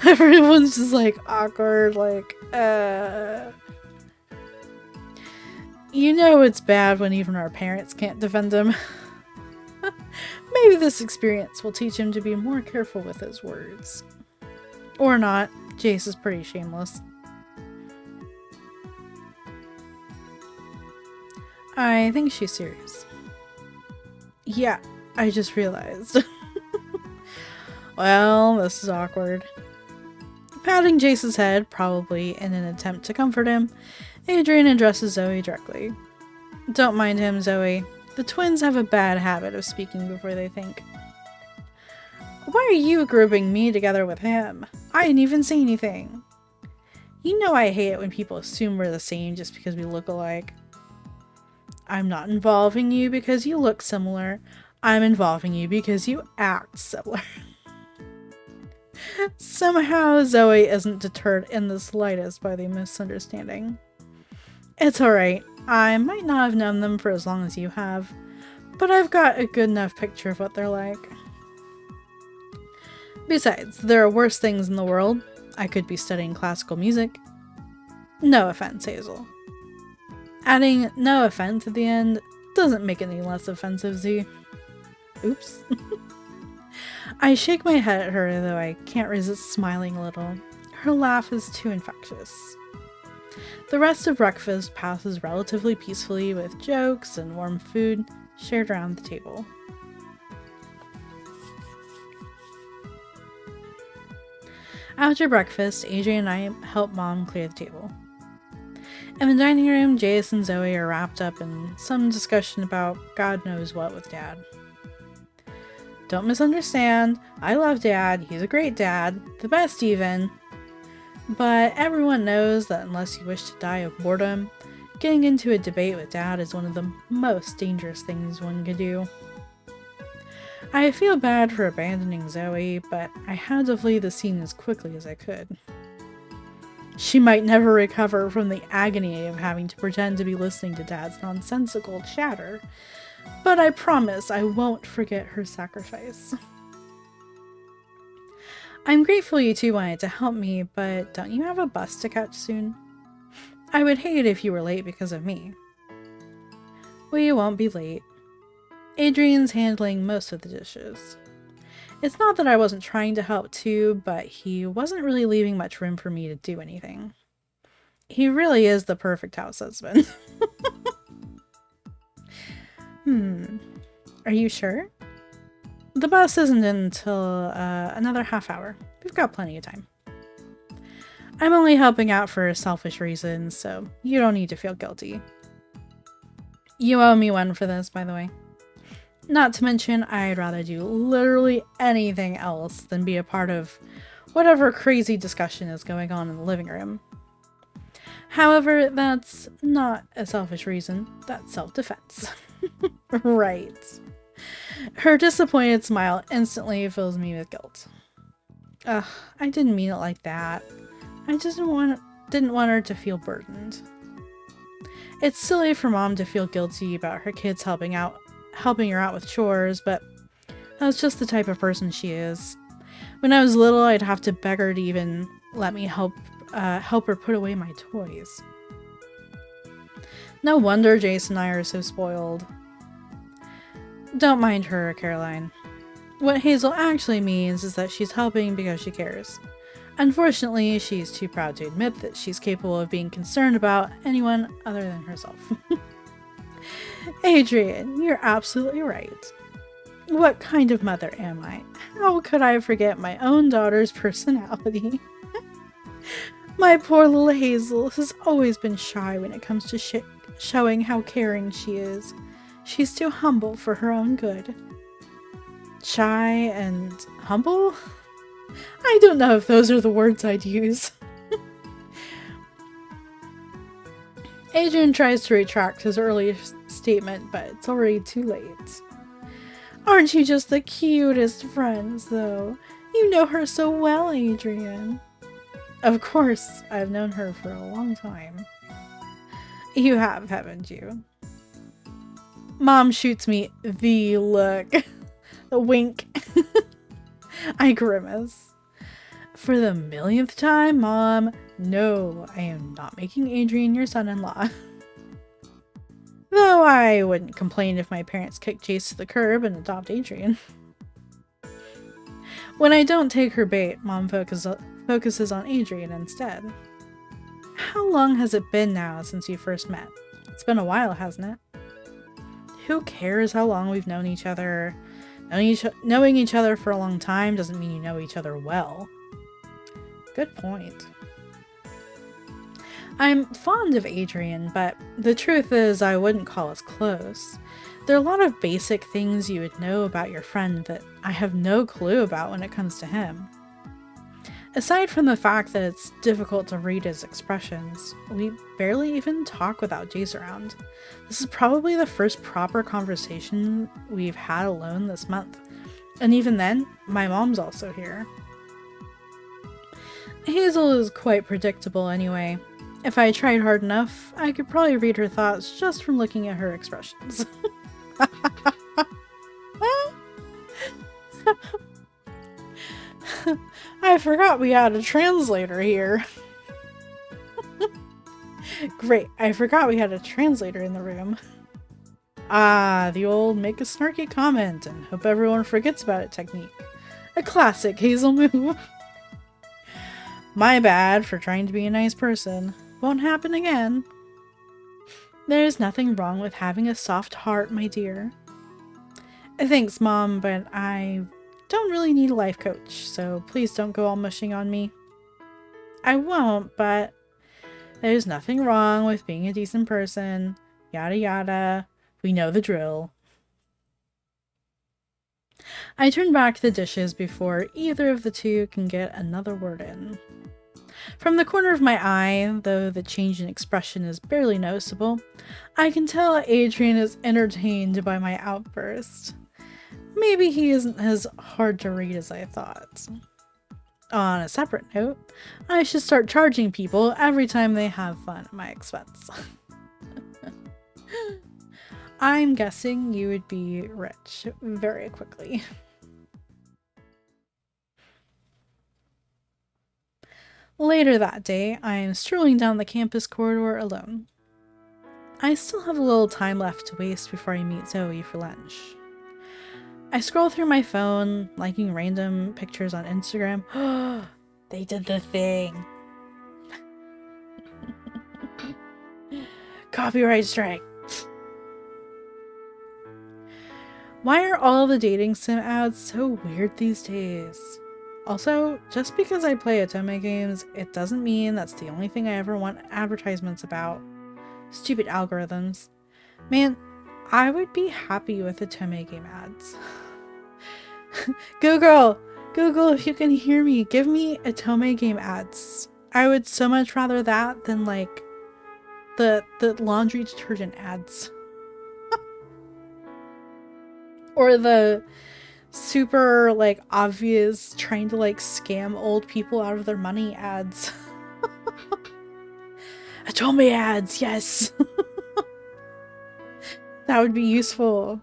Everyone's just like awkward, like, You know it's bad when even our parents can't defend him. Maybe this experience will teach him to be more careful with his words. Or not. Jace is pretty shameless. I think she's serious. Yeah, I just realized. Well, this is awkward. Patting Jace's head, probably in an attempt to comfort him, Adrian addresses Zoe directly. Don't mind him, Zoe. The twins have a bad habit of speaking before they think. Why are you grouping me together with him? I didn't even say anything. You know I hate it when people assume we're the same just because we look alike. I'm not involving you because you look similar. I'm involving you because you act similar. Somehow Zoe isn't deterred in the slightest by the misunderstanding. It's alright. I might not have known them for as long as you have, but I've got a good enough picture of what they're like. Besides, there are worse things in the world. I could be studying classical music. No offense, Hazel. Adding no offense at the end doesn't make it any less offensive, Z. Oops. I shake my head at her, though I can't resist smiling a little. Her laugh is too infectious. The rest of breakfast passes relatively peacefully with jokes and warm food shared around the table. After breakfast, Adrian and I help Mom clear the table. In the dining room, Jace and Zoe are wrapped up in some discussion about God knows what with Dad. Don't misunderstand, I love Dad, he's a great dad, the best even. But everyone knows that unless you wish to die of boredom, getting into a debate with Dad is one of the most dangerous things one could do. I feel bad for abandoning Zoe, but I had to flee the scene as quickly as I could. She might never recover from the agony of having to pretend to be listening to Dad's nonsensical chatter, but I promise I won't forget her sacrifice. I'm grateful you two wanted to help me, but don't you have a bus to catch soon? I would hate if you were late because of me. We won't be late. Adrian's handling most of the dishes. It's not that I wasn't trying to help too, but he wasn't really leaving much room for me to do anything. He really is the perfect house husband. Are you sure? The bus isn't until another half hour. We've got plenty of time. I'm only helping out for selfish reasons, so you don't need to feel guilty. You owe me one for this, by the way. Not to mention, I'd rather do literally anything else than be a part of whatever crazy discussion is going on in the living room. However, that's not a selfish reason, that's self-defense. Right. Her disappointed smile instantly fills me with guilt. Ugh, I didn't mean it like that. I just didn't want her to feel burdened. It's silly for Mom to feel guilty about her kids helping her out with chores, but that's just the type of person she is. When I was little, I'd have to beg her to even let me help her put away my toys. No wonder Jace and I are so spoiled. Don't mind her, Caroline. What Hazel actually means is that she's helping because she cares. Unfortunately, she's too proud to admit that she's capable of being concerned about anyone other than herself. Adrian, you're absolutely right. What kind of mother am I? How could I forget my own daughter's personality? My poor little Hazel has always been shy when it comes to showing how caring she is. She's too humble for her own good. Shy and humble? I don't know if those are the words I'd use. Adrian tries to retract his earlier statement, but it's already too late. Aren't you just the cutest friends, though? You know her so well, Adrian. Of course, I've known her for a long time. You have, haven't you? Mom shoots me the look. A wink. I grimace. For the millionth time, Mom. No, I am not making Adrian your son-in-law. Though I wouldn't complain if my parents kick Jace to the curb and adopt Adrian. When I don't take her bait, Mom focuses on Adrian instead. How long has it been now since you first met? It's been a while, hasn't it? Who cares how long we've known each other? Knowing each other for a long time doesn't mean you know each other well. Good point. I'm fond of Adrian, but the truth is I wouldn't call us close. There are a lot of basic things you would know about your friend that I have no clue about when it comes to him. Aside from the fact that it's difficult to read his expressions, we barely even talk without Jace around. This is probably the first proper conversation we've had alone this month. And even then, my mom's also here. Hazel is quite predictable anyway. If I tried hard enough, I could probably read her thoughts just from looking at her expressions. I forgot we had a translator here. Great, I forgot we had a translator in the room. Ah, the old make a snarky comment and hope everyone forgets about it technique. A classic Hazel move. My bad for trying to be a nice person. Won't happen again. There's nothing wrong with having a soft heart, my dear. Thanks, Mom, but I don't really need a life coach, so please don't go all mushing on me. I won't, but there's nothing wrong with being a decent person. Yada yada. We know the drill. I turn back the dishes before either of the two can get another word in. From the corner of my eye, though the change in expression is barely noticeable, I can tell Adrian is entertained by my outburst. Maybe he isn't as hard to read as I thought. On a separate note, I should start charging people every time they have fun at my expense. I'm guessing you would be rich very quickly. Later that day, I am strolling down the campus corridor alone. I still have a little time left to waste before I meet Zoe for lunch. I scroll through my phone, liking random pictures on Instagram. They did the thing. Copyright strike. Why are all the dating sim ads so weird these days? Also, just because I play Otome games, it doesn't mean that's the only thing I ever want advertisements about. Stupid algorithms. Man, I would be happy with Otome game ads. Google, if you can hear me, give me Otome game ads. I would so much rather that than like the laundry detergent ads. Or the super like obvious trying to like scam old people out of their money ads. Atome ads, yes. That would be useful.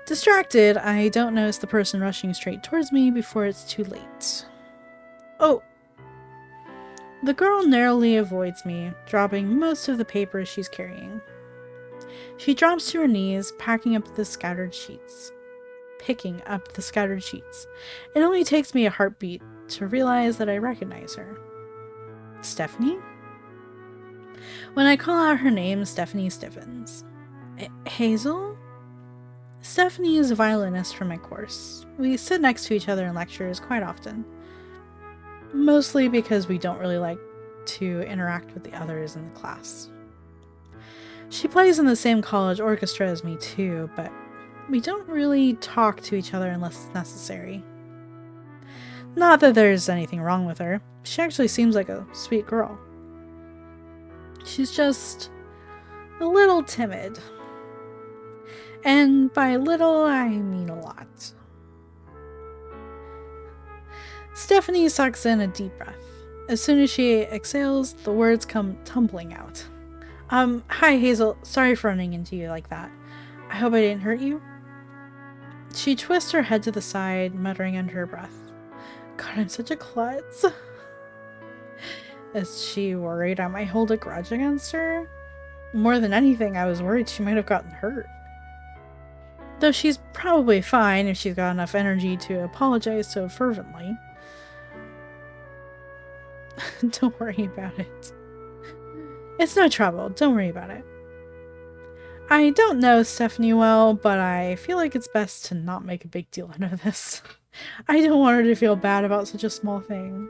Distracted, I don't notice the person rushing straight towards me before it's too late. Oh. The girl narrowly avoids me, dropping most of the papers she's carrying. She drops to her knees, picking up the scattered sheets. It only takes me a heartbeat to realize that I recognize her. Stephanie? When I call out her name, Stephanie stiffens. Hazel? Stephanie is a violinist for my course. We sit next to each other in lectures quite often. Mostly because we don't really like to interact with the others in the class. She plays in the same college orchestra as me too, but we don't really talk to each other unless it's necessary. Not that there's anything wrong with her. She actually seems like a sweet girl. She's just a little timid. And by little, I mean a lot. Stephanie sucks in a deep breath. As soon as she exhales, the words come tumbling out. Hi Hazel, sorry for running into you like that. I hope I didn't hurt you. She twists her head to the side, muttering under her breath. God, I'm such a klutz. Is she worried I might hold a grudge against her? More than anything, I was worried she might have gotten hurt. Though she's probably fine if she's got enough energy to apologize so fervently. Don't worry about it. It's no trouble. Don't worry about it. I don't know Stephanie well, but I feel like it's best to not make a big deal out of this. I don't want her to feel bad about such a small thing.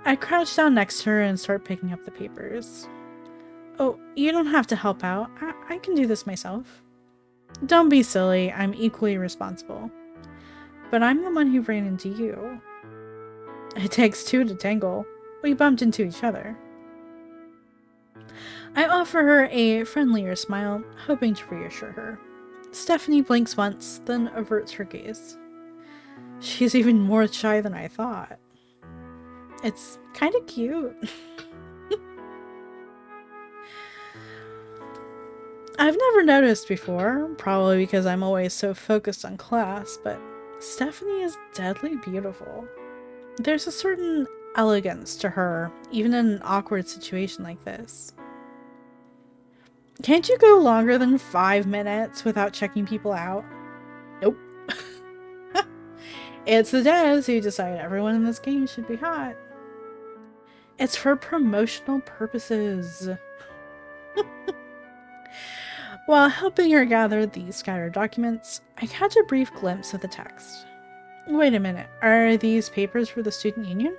I crouch down next to her and start picking up the papers. Oh, you don't have to help out. I can do this myself. Don't be silly. I'm equally responsible. But I'm the one who ran into you. It takes two to tangle. We bumped into each other. I offer her a friendlier smile, hoping to reassure her. Stephanie blinks once, then averts her gaze. She's even more shy than I thought. It's kind of cute. I've never noticed before, probably because I'm always so focused on class, but Stephanie is deadly beautiful. There's a certain elegance to her, even in an awkward situation like this. Can't you go longer than 5 minutes without checking people out? Nope. It's the devs who decide everyone in this game should be hot. It's for promotional purposes. While helping her gather the scattered documents, I catch a brief glimpse of the text. Wait a minute, are these papers for the student union?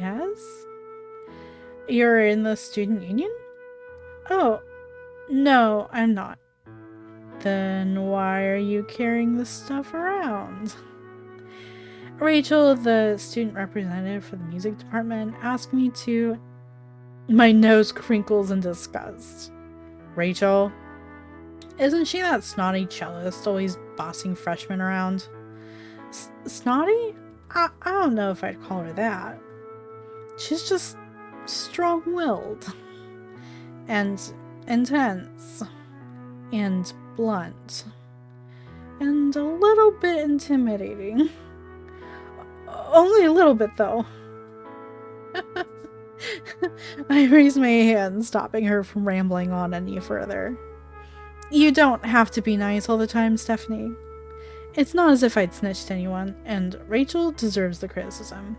Yes? You're in the student union? Oh, no, I'm not. Then why are you carrying this stuff around? Rachel, the student representative for the music department, asked me to... My nose crinkles in disgust. Rachel? Isn't she that snotty cellist always bossing freshmen around? Snotty? I don't know if I'd call her that. She's just strong-willed. And intense. And blunt. And a little bit intimidating. Only a little bit, though. I raise my hand, stopping her from rambling on any further. You don't have to be nice all the time, Stephanie. It's not as if I'd snitched anyone, and Rachel deserves the criticism.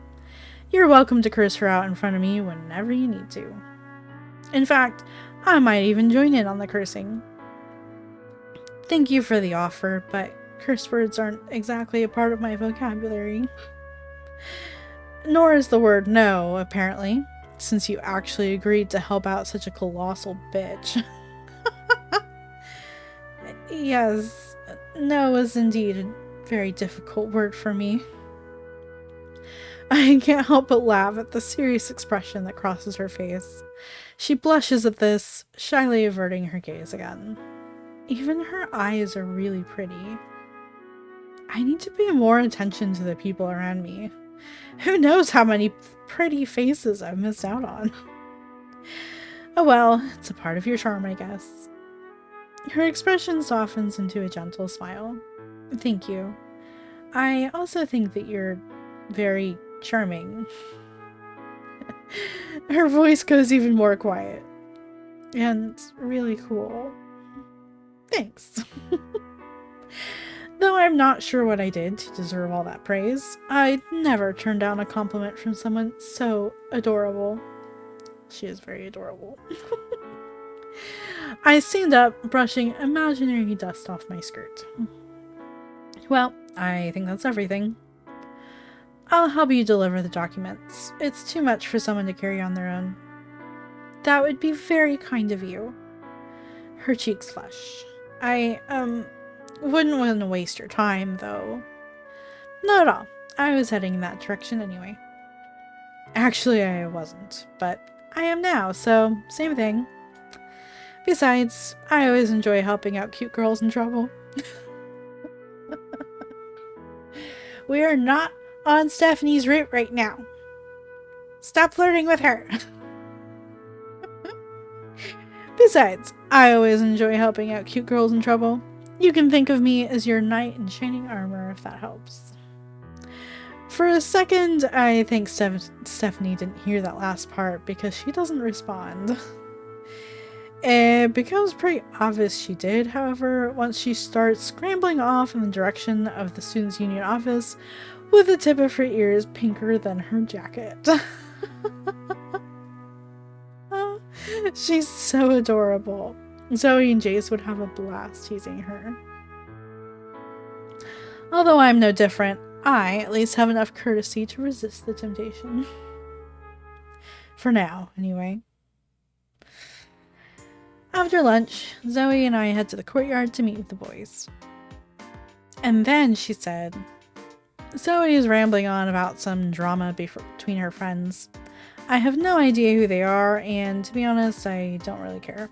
You're welcome to curse her out in front of me whenever you need to. In fact, I might even join in on the cursing. Thank you for the offer, but curse words aren't exactly a part of my vocabulary. Nor is the word no, apparently, since you actually agreed to help out such a colossal bitch. Yes, no is indeed a very difficult word for me. I can't help but laugh at the serious expression that crosses her face. She blushes at this, shyly averting her gaze again. Even her eyes are really pretty. I need to pay more attention to the people around me. Who knows how many pretty faces I've missed out on. Oh well, it's a part of your charm, I guess. Her expression softens into a gentle smile. Thank you. I also think that you're very charming. Her voice goes even more quiet. And really cool. Thanks. Though I'm not sure what I did to deserve all that praise, I'd never turn down a compliment from someone so adorable. She is very adorable. I stand up, brushing imaginary dust off my skirt. Well, I think that's everything. I'll help you deliver the documents. It's too much for someone to carry on their own. That would be very kind of you. Her cheeks flush. I, wouldn't want to waste your time, though. Not at all. I was heading in that direction anyway. Actually, I wasn't, but I am now, so same thing. Besides, I always enjoy helping out cute girls in trouble. We are not on Stephanie's route right now. Stop flirting with her. Besides, I always enjoy helping out cute girls in trouble. You can think of me as your knight in shining armor, if that helps. For a second, I think Stephanie didn't hear that last part because she doesn't respond. It becomes pretty obvious she did, however, once she starts scrambling off in the direction of the Students' Union office with the tip of her ears pinker than her jacket. She's so adorable. Zoe and Jace would have a blast teasing her. Although I'm no different, I at least have enough courtesy to resist the temptation. For now, anyway. After lunch, Zoe and I head to the courtyard to meet with the boys. And then she said, Zoe is rambling on about some drama between her friends. I have no idea who they are, and to be honest, I don't really care.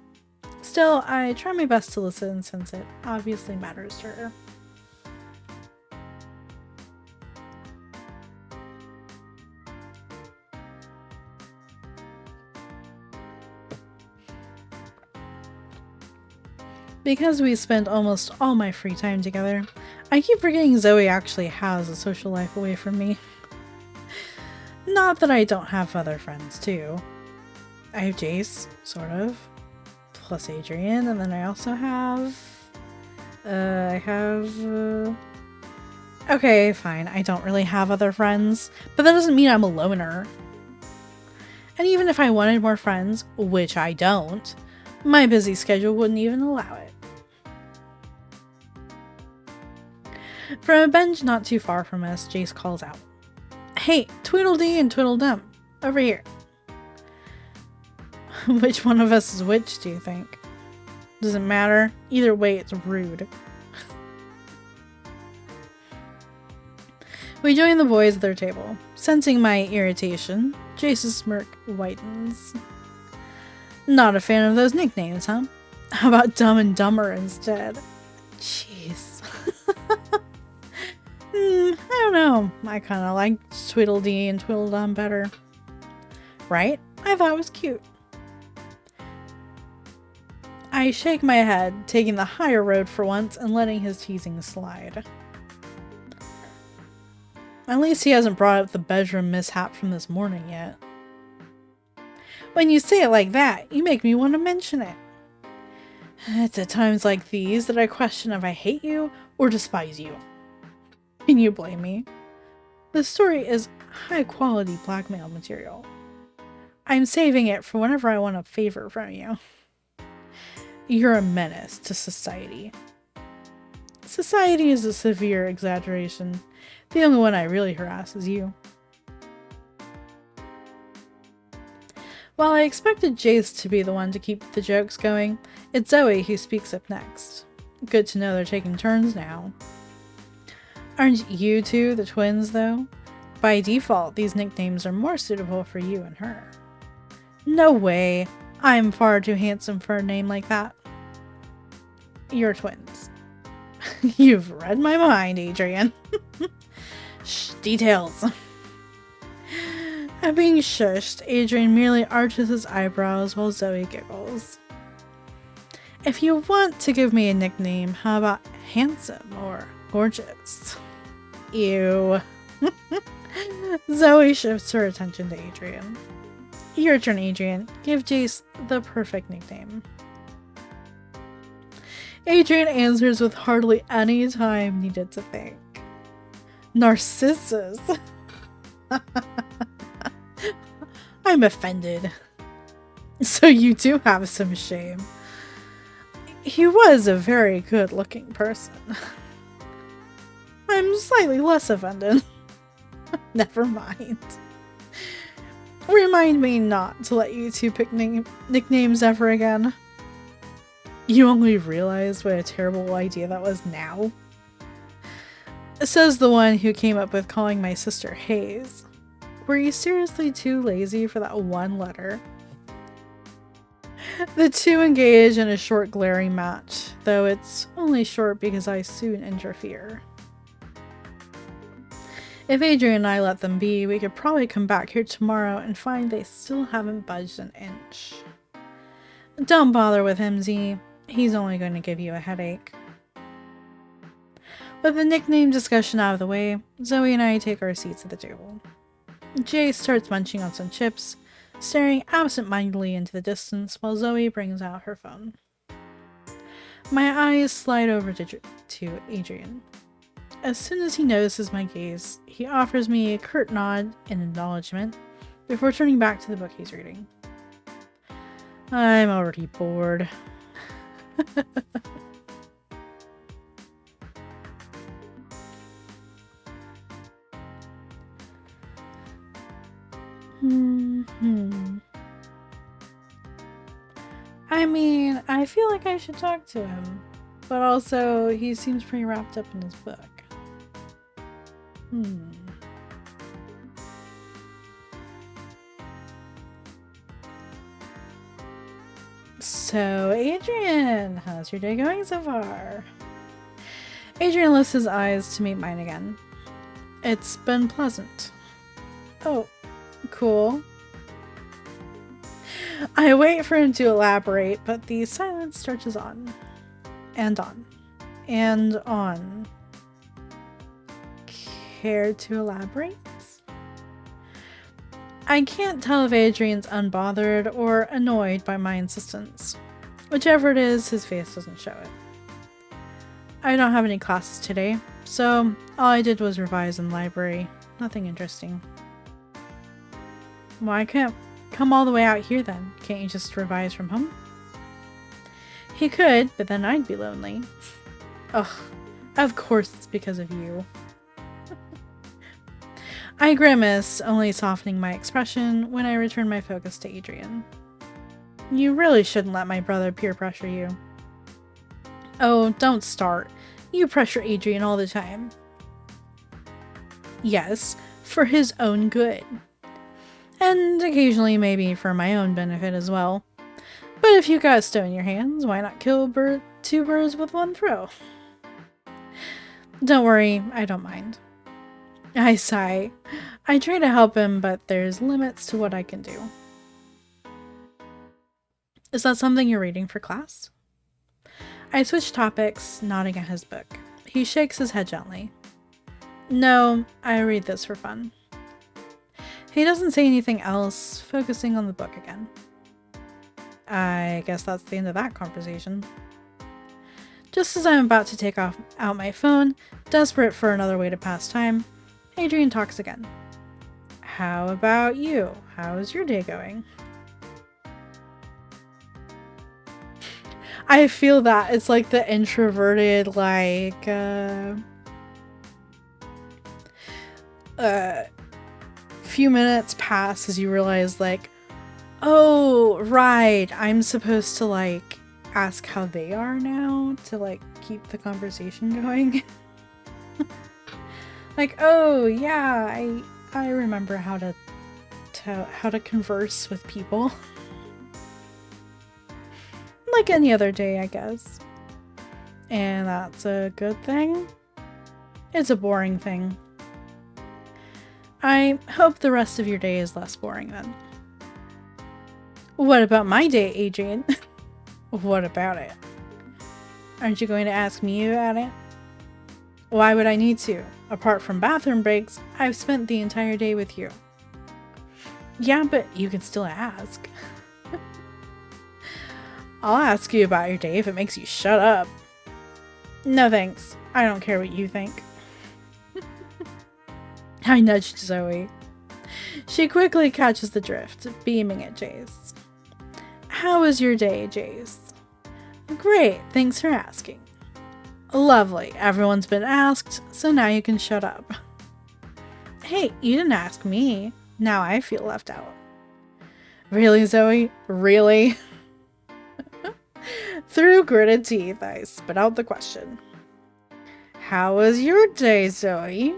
Still, I try my best to listen since it obviously matters to her. Because we spend almost all my free time together, I keep forgetting Zoe actually has a social life away from me. Not that I don't have other friends too. I have Jace, sort of, plus Adrian, and then I also have... Okay, fine, I don't really have other friends, but that doesn't mean I'm a loner. And even if I wanted more friends, which I don't, my busy schedule wouldn't even allow it. From a bench not too far from us, Jace calls out, Hey, Tweedledee and Tweedledum, over here. Which one of us is which, do you think? Doesn't matter. Either way, it's rude. We join the boys at their table. Sensing my irritation, Jace's smirk widens. Not a fan of those nicknames, huh? How about Dumb and Dumber instead? Jeez. I don't know. I kind of like Tweedledee and Tweedledum better. Right? I thought it was cute. I shake my head, taking the higher road for once and letting his teasing slide. At least he hasn't brought up the bedroom mishap from this morning yet. When you say it like that, you make me want to mention it. It's at times like these that I question if I hate you or despise you. Can you blame me? This story is high-quality blackmail material. I'm saving it for whenever I want a favor from you. You're a menace to society. Society is a severe exaggeration. The only one I really harass is you. While I expected Jace to be the one to keep the jokes going, it's Zoe who speaks up next. Good to know they're taking turns now. Aren't you two the twins, though? By default, these nicknames are more suitable for you and her. No way. I'm far too handsome for a name like that. You're twins. You've read my mind, Adrian. Shh, details. At being shushed, Adrian merely arches his eyebrows while Zoe giggles. If you want to give me a nickname, how about handsome or gorgeous? Ew. Zoe shifts her attention to Adrian. Your turn, Adrian. Give Jace the perfect nickname. Adrian answers with hardly any time needed to think. Narcissus. I'm offended. So you do have some shame. He was a very good-looking person. I'm slightly less offended. Never mind. Remind me not to let you two pick nicknames ever again. You only realized what a terrible idea that was now? Says the one who came up with calling my sister Hayes. Were you seriously too lazy for that one letter? The two engage in a short glaring match, though it's only short because I soon interfere. If Adrian and I let them be, we could probably come back here tomorrow and find they still haven't budged an inch. Don't bother with him, Z. He's only going to give you a headache. With the nickname discussion out of the way, Zoe and I take our seats at the table. Jay starts munching on some chips, staring absent-mindedly into the distance while Zoe brings out her phone. My eyes slide over to Adrian. As soon as he notices my gaze, he offers me a curt nod in acknowledgement before turning back to the book he's reading. I'm already bored. I mean, I feel like I should talk to him, but also he seems pretty wrapped up in his book. So, Adrian, how's your day going so far? Adrian lifts his eyes to meet mine again. It's been pleasant. Oh, cool. I wait for him to elaborate, but the silence stretches on. And on. And on. Care to elaborate? I can't tell if Adrian's unbothered or annoyed by my insistence. Whichever it is, his face doesn't show it. I don't have any classes today, so all I did was revise in the library. Nothing interesting. Why can't come all the way out here then? Can't you just revise from home? He could, but then I'd be lonely. Ugh, of course it's because of you. I grimace, only softening my expression when I return my focus to Adrian. You really shouldn't let my brother peer pressure you. Oh, don't start. You pressure Adrian all the time. Yes, for his own good. And occasionally maybe for my own benefit as well. But if you got a stone in your hands, why not kill two birds with one throw? Don't worry, I don't mind. I sigh. I try to help him, but there's limits to what I can do. Is that something you're reading for class? I switch topics, nodding at his book. He shakes his head gently. No, I read this for fun. He doesn't say anything else, focusing on the book again. I guess that's the end of that conversation. Just as I'm about to take out my phone, desperate for another way to pass time, Adrian talks again. How about you? How's your day going? I feel that it's like the introverted, like, few minutes pass as you realize, like, oh, right, I'm supposed to, like, ask how they are now to, like, keep the conversation going. Like, oh, yeah, I remember how to converse with people. Like any other day, I guess. And that's a good thing. It's a boring thing. I hope the rest of your day is less boring then. What about my day, Adrian? What about it? Aren't you going to ask me about it? Why would I need to? Apart from bathroom breaks, I've spent the entire day with you. Yeah, but you can still ask. I'll ask you about your day if it makes you shut up. No thanks. I don't care what you think. I nudged Zoe. She quickly catches the drift, beaming at Jace. How was your day, Jace? Great, thanks for asking. Lovely, everyone's been asked, so now you can shut up. Hey, you didn't ask me. Now I feel left out. Really, Zoe? Really? Through gritted teeth, I spit out the question. How was your day, Zoe?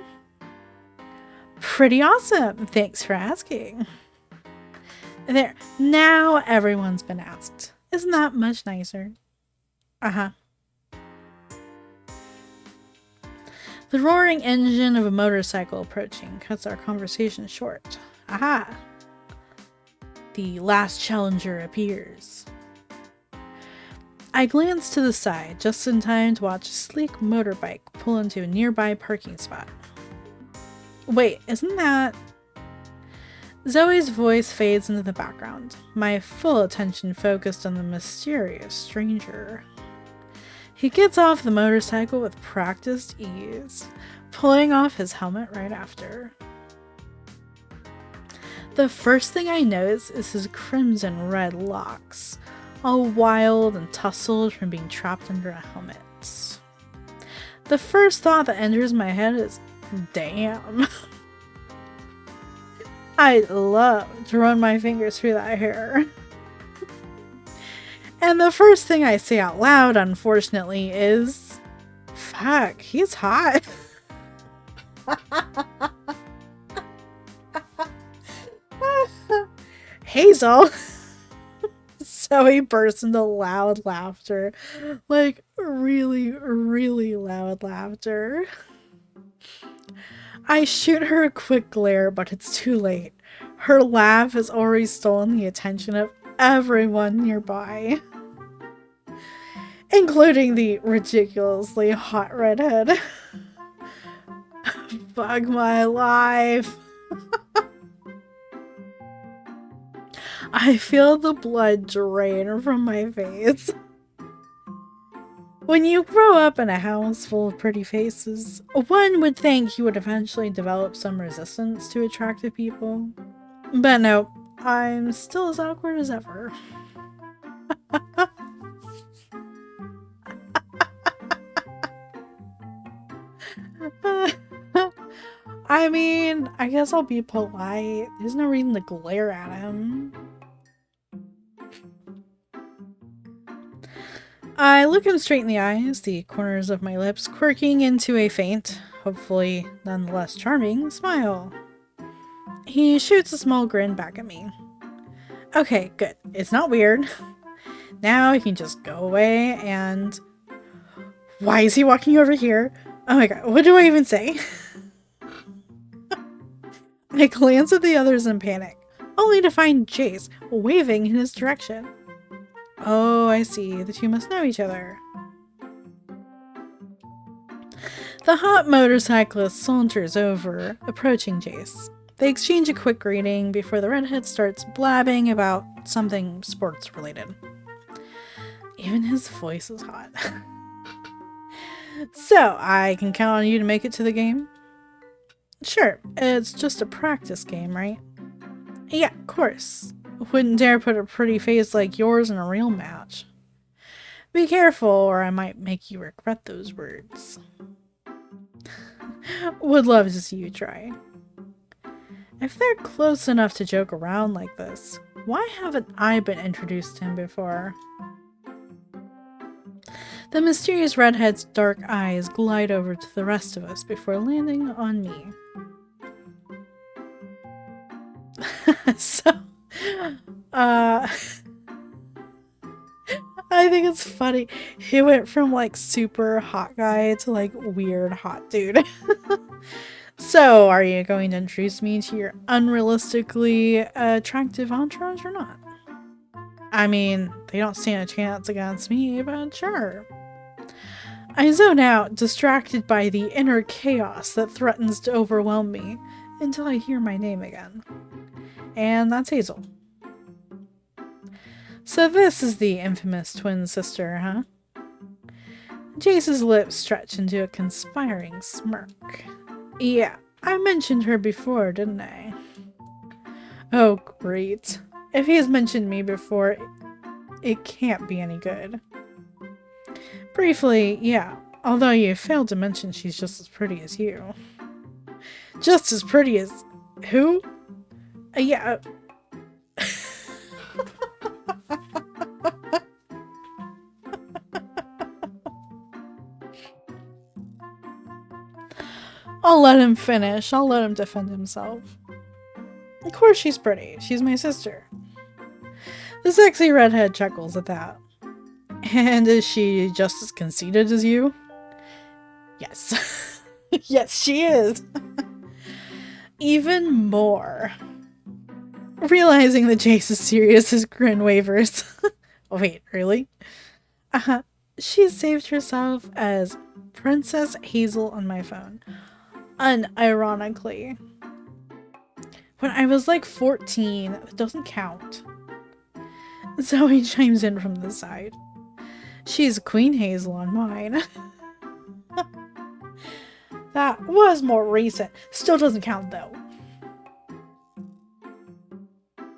Pretty awesome. Thanks for asking. There. Now everyone's been asked. Isn't that much nicer? Uh-huh. The roaring engine of a motorcycle approaching cuts our conversation short. Aha! The last challenger appears. I glance to the side just in time to watch a sleek motorbike pull into a nearby parking spot. Wait, isn't that... Zoe's voice fades into the background, my full attention focused on the mysterious stranger. He gets off the motorcycle with practiced ease, pulling off his helmet right after. The first thing I notice is his crimson red locks, all wild and tousled from being trapped under a helmet. The first thought that enters my head is, damn. I love to run my fingers through that hair. And the first thing I say out loud, unfortunately, is, fuck, he's hot. Hazel. Zoe bursts into loud laughter. Like, really, really loud laughter. I shoot her a quick glare, but it's too late. Her laugh has already stolen the attention of everyone nearby, including the ridiculously hot redhead. Fuck my life. I feel the blood drain from my face. When you grow up in a house full of pretty faces, one would think you would eventually develop some resistance to attractive people. But no, I'm still as awkward as ever. I mean, I guess I'll be polite. There's no reason to glare at him. I look him straight in the eyes, the corners of my lips quirking into a faint, hopefully nonetheless charming, smile. He shoots a small grin back at me. Okay, good. It's not weird. Now he can just go away and... Why is he walking over here? Oh my god, what do I even say? I glance at the others in panic, only to find Jace waving in his direction. Oh, I see. The two must know each other. The hot motorcyclist saunters over, approaching Jace. They exchange a quick greeting before the redhead starts blabbing about something sports related. Even his voice is hot. So, I can count on you to make it to the game? Sure, it's just a practice game, right? Yeah, of course. Wouldn't dare put a pretty face like yours in a real match. Be careful, or I might make you regret those words. Would love to see you try. If they're close enough to joke around like this, why haven't I been introduced to him before? The mysterious redhead's dark eyes glide over to the rest of us before landing on me. So... I think it's funny. He went from like super hot guy to like weird hot dude. So, are you going to introduce me to your unrealistically attractive entourage or not? I mean, they don't stand a chance against me, but sure. I zone out, distracted by the inner chaos that threatens to overwhelm me until I hear my name again. And that's Hazel. So this is the infamous twin sister, huh? Jace's lips stretch into a conspiring smirk. Yeah, I mentioned her before, didn't I? Oh, great. If he has mentioned me before, It can't be any good. Briefly, yeah. Although you failed to mention she's just as pretty as you. Just as pretty as... Who? Yeah. I'll let him finish. I'll let him defend himself. Of course she's pretty. She's my sister. The sexy redhead chuckles at that. And is she just as conceited as you? Yes. Yes, she is. Even more. Realizing that Jace is serious, his grin wavers. Wait, really? She saved herself as Princess Hazel on my phone. Unironically. When I was like 14, it doesn't count. Zoe chimes in from the side. She's Queen Hazel on mine. That was more recent. Still doesn't count though.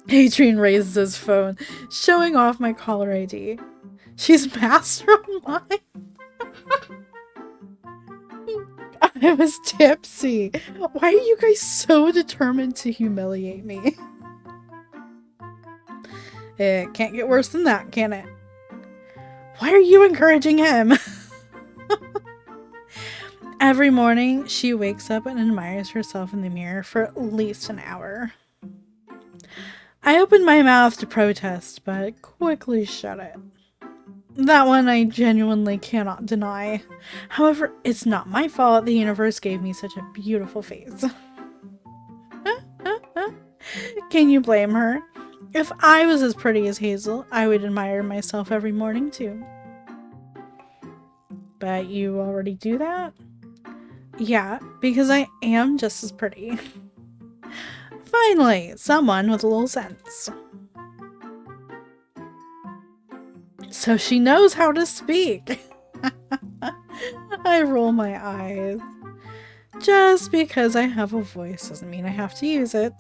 Adrian raises his phone, showing off my caller ID. She's master on mine. I was tipsy. Why are you guys so determined to humiliate me? It can't get worse than that, can it? Why are you encouraging him? Every morning, she wakes up and admires herself in the mirror for at least an hour. I opened my mouth to protest, but quickly shut it. That one I genuinely cannot deny. However, it's not my fault the universe gave me such a beautiful face. Can you blame her? If I was as pretty as Hazel, I would admire myself every morning too. But you already do that? Yeah, because I am just as pretty. Finally, someone with a little sense. So she knows how to speak. I roll my eyes. Just because I have a voice doesn't mean I have to use it.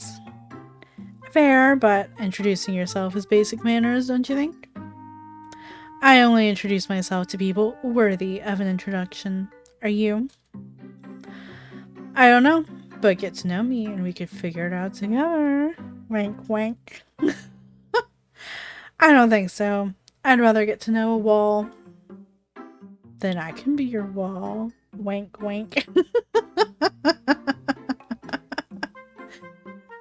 Fair, but introducing yourself is basic manners, don't you think? I only introduce myself to people worthy of an introduction. Are you? I don't know, but get to know me and we could figure it out together. Wink, wink. I don't think so. I'd rather get to know a wall. Then I can be your wall. Wink, wink.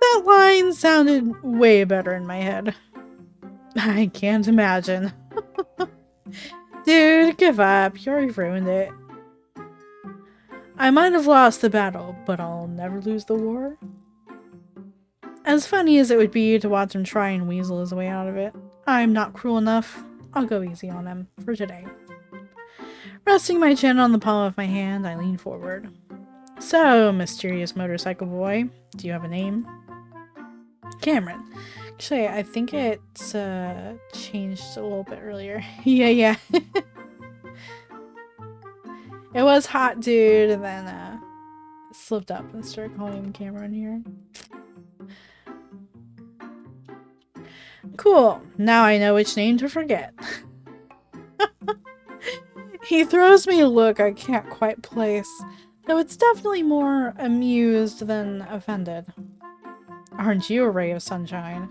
That line sounded way better in my head. I can't imagine. Dude, give up. You already ruined it. I might have lost the battle, but I'll never lose the war. As funny as it would be to watch him try and weasel his way out of it, I'm not cruel enough. I'll go easy on him for today. Resting my chin on the palm of my hand, I lean forward. So, mysterious motorcycle boy, do you have a name? Cameron. Actually, I think it's changed a little bit earlier. Yeah. It was hot dude, and then it slipped up and started calling him Cameron here. Cool. Now I know which name to forget. He throws me a look I can't quite place, though it's definitely more amused than offended. Aren't you a ray of sunshine?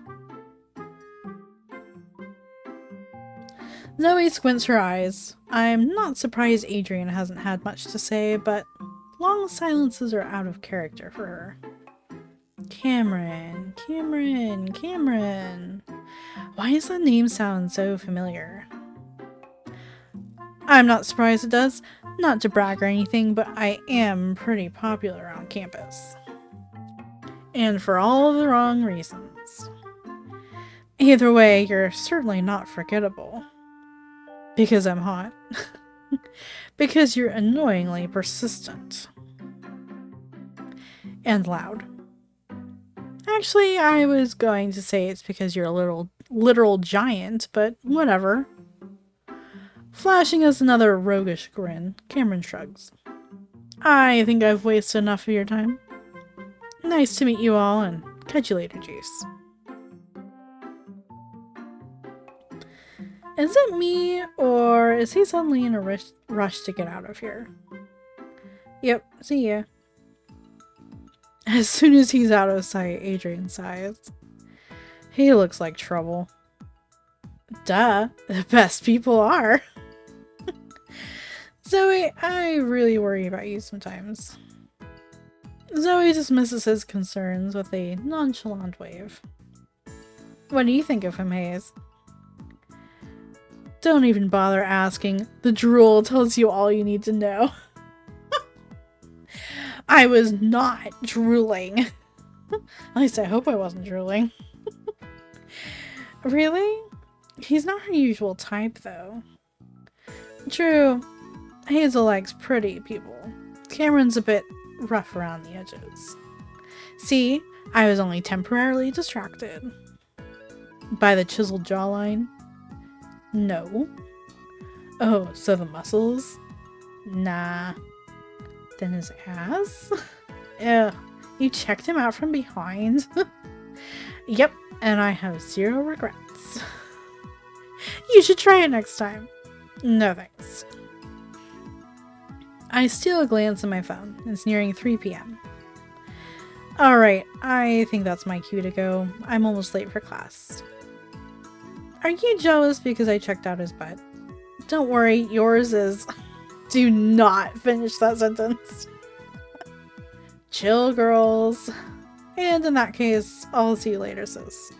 Zoe squints her eyes. I'm not surprised Adrian hasn't had much to say, but long silences are out of character for her. Cameron. Why does that name sound so familiar? I'm not surprised it does. Not to brag or anything, but I am pretty popular on campus. And for all of the wrong reasons. Either way, you're certainly not forgettable. Because I'm hot. Because you're annoyingly persistent. And loud. Actually, I was going to say it's because you're a literal giant, but whatever. Flashing us another roguish grin, Cameron shrugs. I think I've wasted enough of your time. Nice to meet you all, and catch you later, Juice. Is it me, or is he suddenly in a rush to get out of here? Yep, see ya. As soon as he's out of sight, Adrian sighs. He looks like trouble. Duh, the best people are. Zoe, I really worry about you sometimes. Zoe dismisses his concerns with a nonchalant wave. What do you think of him, Hayes? Don't even bother asking. The drool tells you all you need to know. I was not drooling. At least I hope I wasn't drooling. Really? He's not her usual type, though. True. Hazel likes pretty people. Cameron's a bit rough around the edges. See, I was only temporarily distracted. By the chiseled jawline? No. Oh, so the muscles? Nah. Then his ass? Ugh, you checked him out from behind? Yep, and I have zero regrets. You should try it next time. No thanks. I steal a glance at my phone. It's nearing 3 p.m. Alright, I think that's my cue to go. I'm almost late for class. Are you jealous because I checked out his butt? Don't worry, yours is... Do not finish that sentence. Chill, girls. And in that case, I'll see you later, sis.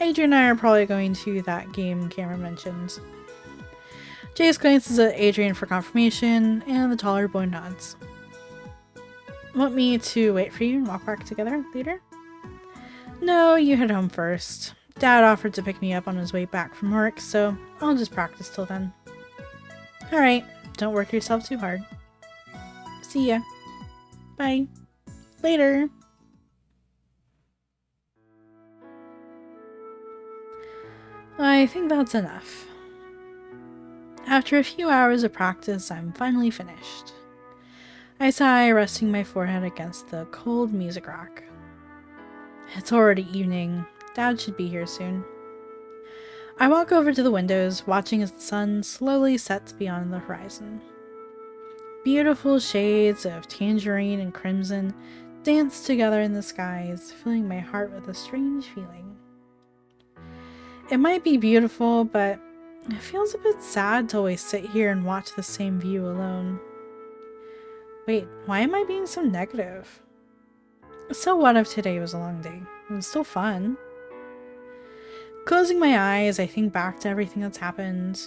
Adrian and I are probably going to that game Cameron mentioned. Jace glances at Adrian for confirmation, and the taller boy nods. Want me to wait for you and walk back together later? No, you head home first. Dad offered to pick me up on his way back from work, so I'll just practice till then. Alright, don't work yourself too hard. See ya. Bye. Later. I think that's enough. After a few hours of practice, I'm finally finished. I sigh, resting my forehead against the cold music rack. It's already evening. Dad should be here soon. I walk over to the windows, watching as the sun slowly sets beyond the horizon. Beautiful shades of tangerine and crimson dance together in the skies, filling my heart with a strange feeling. It might be beautiful, but it feels a bit sad to always sit here and watch the same view alone. Wait, why am I being so negative? So what if today was a long day? It was still fun. Closing my eyes, I think back to everything that's happened.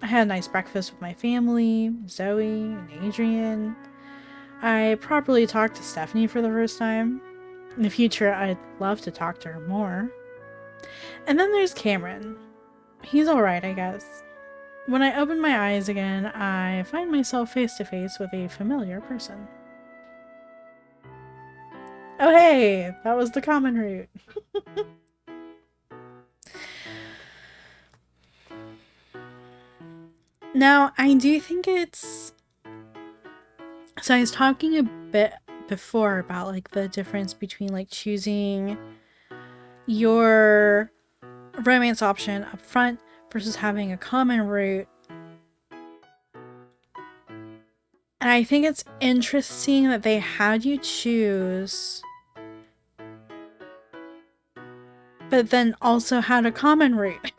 I had a nice breakfast with my family, Zoe, and Adrian. I properly talked to Stephanie for the first time. In the future, I'd love to talk to her more. And then there's Cameron. He's alright, I guess. When I open my eyes again, I find myself face to face with a familiar person. Oh hey, that was the common route. Now, I do think it's... So I was talking a bit before about like the difference between like choosing your romance option up front versus having a common route. And I think it's interesting that they had you choose, but then also had a common route.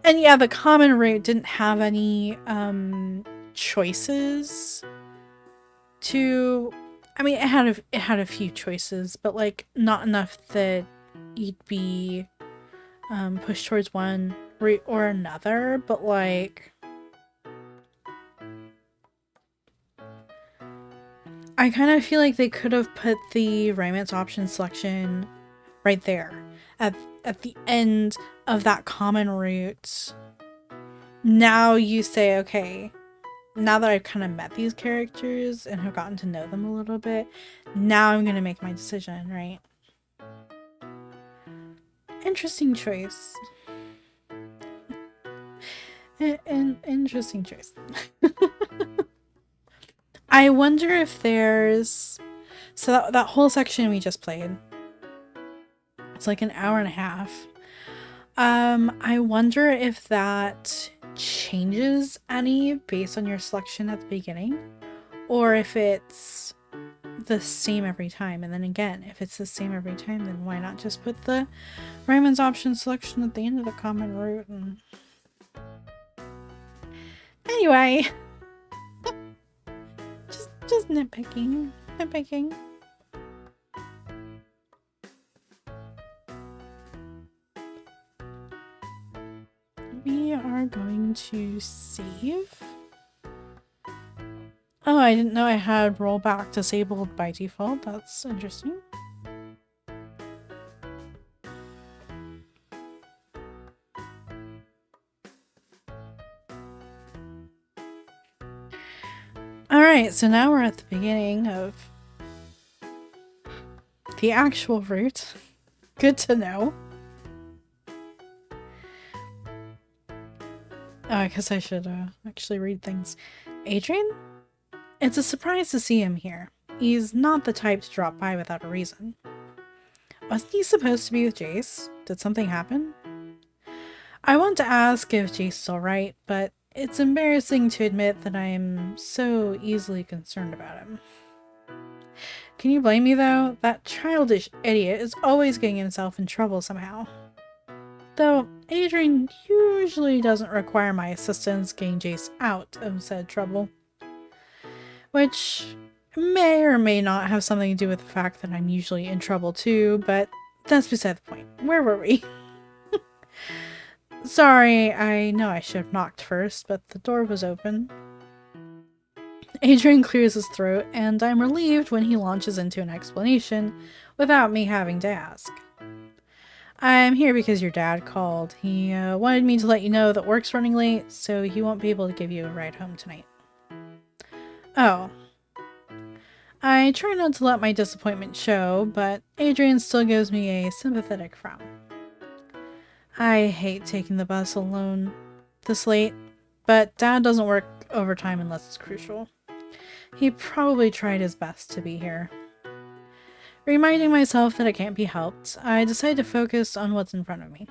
And yeah, the common route didn't have any choices to... I mean, it had a few choices, but like not enough that you'd be pushed towards one route or another. But like, I kind of feel like they could have put the romance option selection right there at the end of that common route. Now you say, okay, now that I've kind of met these characters and have gotten to know them a little bit, now I'm going to make my decision, right? Interesting choice. An interesting choice. I wonder if there's... So that whole section we just played, it's like an hour and a half. I wonder if that changes any based on your selection at the beginning, or if it's the same every time. And then again, if it's the same every time, then why not just put the Raymond's option selection at the end of the common root? And anyway, just nitpicking. We are going to save. Oh, I didn't know I had rollback disabled by default. That's interesting. Alright, so now we're at the beginning of the actual route. Good to know. Oh, I guess I should actually read things. Adrian? It's a surprise to see him here. He's not the type to drop by without a reason. Wasn't he supposed to be with Jace? Did something happen? I want to ask if Jace is alright, but it's embarrassing to admit that I am so easily concerned about him. Can you blame me though? That childish idiot is always getting himself in trouble somehow. Though Adrian usually doesn't require my assistance getting Jace out of said trouble. Which may or may not have something to do with the fact that I'm usually in trouble too, but that's beside the point. Where were we? Sorry, I know I should have knocked first, but the door was open. Adrian clears his throat, and I'm relieved when he launches into an explanation without me having to ask. I'm here because your dad called. He wanted me to let you know that work's running late, so he won't be able to give you a ride home tonight. Oh. I try not to let my disappointment show, but Adrian still gives me a sympathetic frown. I hate taking the bus alone this late, but Dad doesn't work overtime unless it's crucial. He probably tried his best to be here. Reminding myself that it can't be helped, I decide to focus on what's in front of me.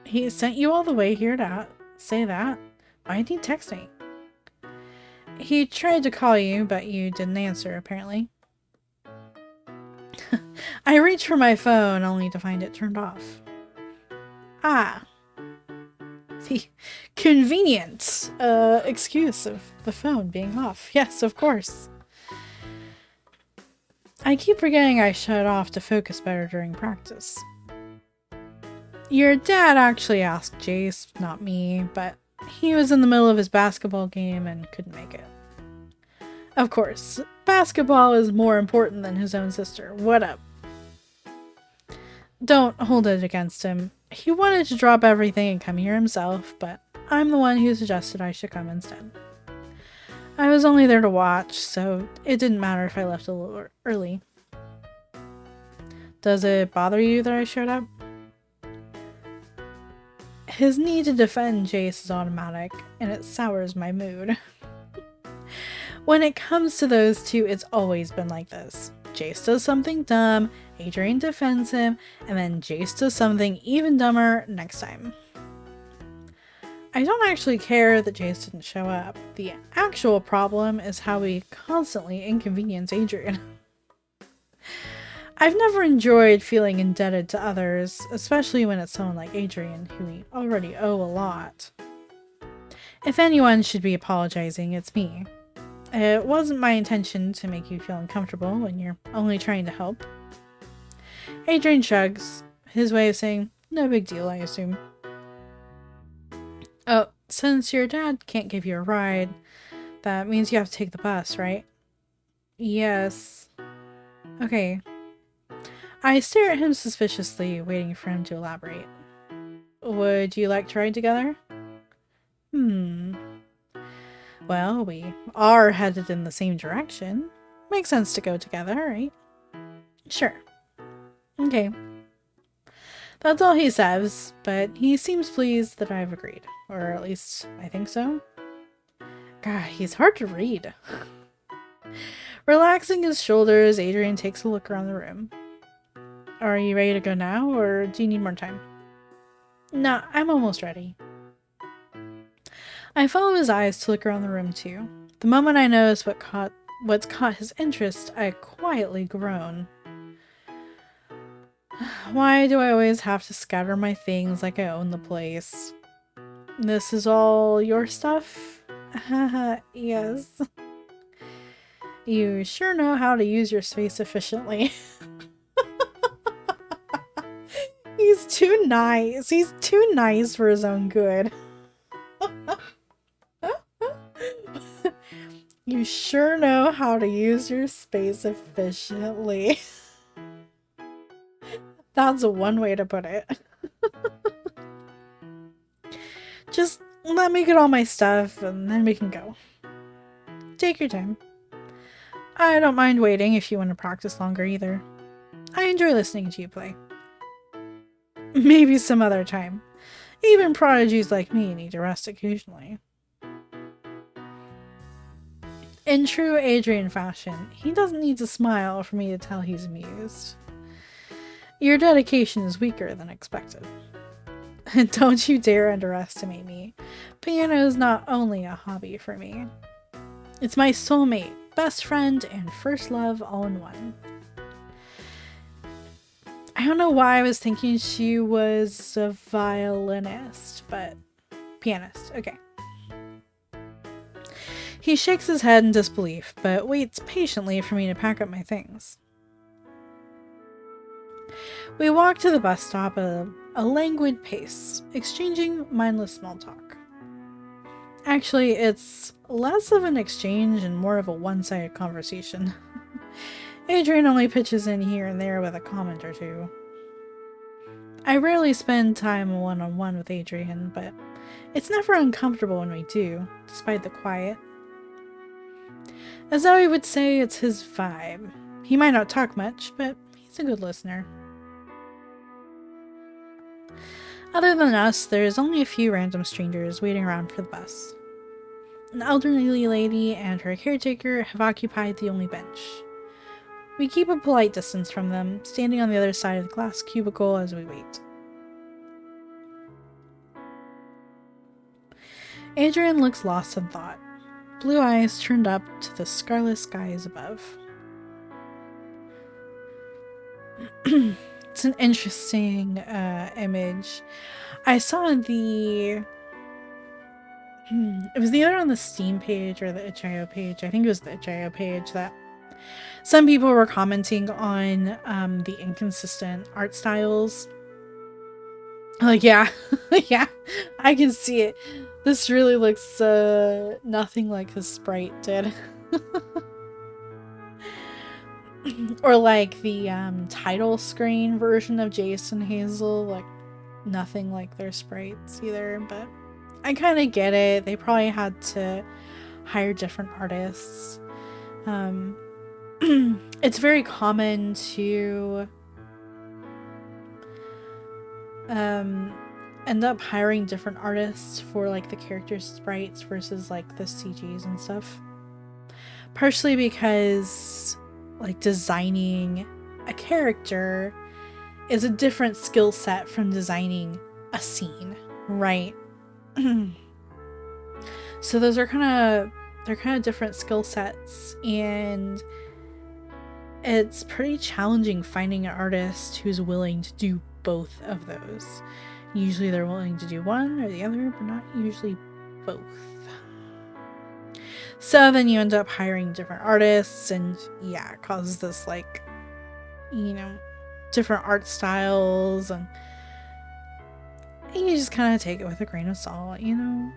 He sent you all the way here to say that? Why did he text me? He tried to call you, but you didn't answer, apparently. I reached for my phone only to find it turned off. Ah. The convenient excuse of the phone being off. Yes, of course. I keep forgetting I shut it off to focus better during practice. Your dad actually asked Jace, not me, but he was in the middle of his basketball game and couldn't make it. Of course, basketball is more important than his own sister. What up? Don't hold it against him. He wanted to drop everything and come here himself, but I'm the one who suggested I should come instead. I was only there to watch, so it didn't matter if I left a little early. Does it bother you that I showed up? His need to defend Jace is automatic, and it sours my mood. When it comes to those two, it's always been like this. Jace does something dumb, Adrian defends him, and then Jace does something even dumber next time. I don't actually care that Jace didn't show up. The actual problem is how we constantly inconvenience Adrian. I've never enjoyed feeling indebted to others, especially when it's someone like Adrian, who we already owe a lot. If anyone should be apologizing, it's me. It wasn't my intention to make you feel uncomfortable when you're only trying to help. Adrian shrugs, his way of saying, no big deal, I assume. Oh, since your dad can't give you a ride, that means you have to take the bus, right? Yes. Okay. I stare at him suspiciously, waiting for him to elaborate. Would you like to ride together? Well, we are headed in the same direction. Makes sense to go together, right? Sure. Okay. That's all he says, but he seems pleased that I've agreed. Or at least, I think so. God, he's hard to read. Relaxing his shoulders, Adrian takes a look around the room. Are you ready to go now, or do you need more time? No, I'm almost ready. I follow his eyes to look around the room too. The moment I notice what's caught his interest, I quietly groan. Why do I always have to scatter my things like I own the place? This is all your stuff? Haha, yes. You sure know how to use your space efficiently. He's too nice. He's too nice for his own good. You sure know how to use your space efficiently. That's one way to put it. Just let me get all my stuff and then we can go. Take your time. I don't mind waiting if you want to practice longer either. I enjoy listening to you play. Maybe some other time. Even prodigies like me need to rest occasionally. In true Adrian fashion, he doesn't need to smile for me to tell he's amused. Your dedication is weaker than expected. Don't you dare underestimate me. Piano is not only a hobby for me. It's my soulmate, best friend, and first love all in one. I don't know why I was thinking she was a violinist, but pianist, okay. He shakes his head in disbelief, but waits patiently for me to pack up my things. We walk to the bus stop at a languid pace, exchanging mindless small talk. Actually, it's less of an exchange and more of a one-sided conversation. Adrian only pitches in here and there with a comment or two. I rarely spend time one-on-one with Adrian, but it's never uncomfortable when we do, despite the quiet. As though he would say it's his vibe. He might not talk much, but he's a good listener. Other than us, there's only a few random strangers waiting around for the bus. An elderly lady and her caretaker have occupied the only bench. We keep a polite distance from them, standing on the other side of the glass cubicle as we wait. Adrian looks lost in thought, blue eyes turned up to the scarlet skies above. It's an interesting image. I saw it was either on the Steam page or the itch.io page. I think it was the itch.io page that some people were commenting on the inconsistent art styles. Like, yeah, yeah, I can see it. This really looks nothing like his sprite did. Or like the title screen version of Jason Hazel, like nothing like their sprites either, but I kind of get it. They probably had to hire different artists. It's very common to end up hiring different artists for like the character sprites versus like the CGs and stuff. Partially because like designing a character is a different skill set from designing a scene, right? So those are kind of different skill sets, and it's pretty challenging finding an artist who's willing to do both of those. Usually they're willing to do one or the other, but not usually both. So then you end up hiring different artists, and yeah, it causes this, like, you know, different art styles, and you just kind of take it with a grain of salt, you know?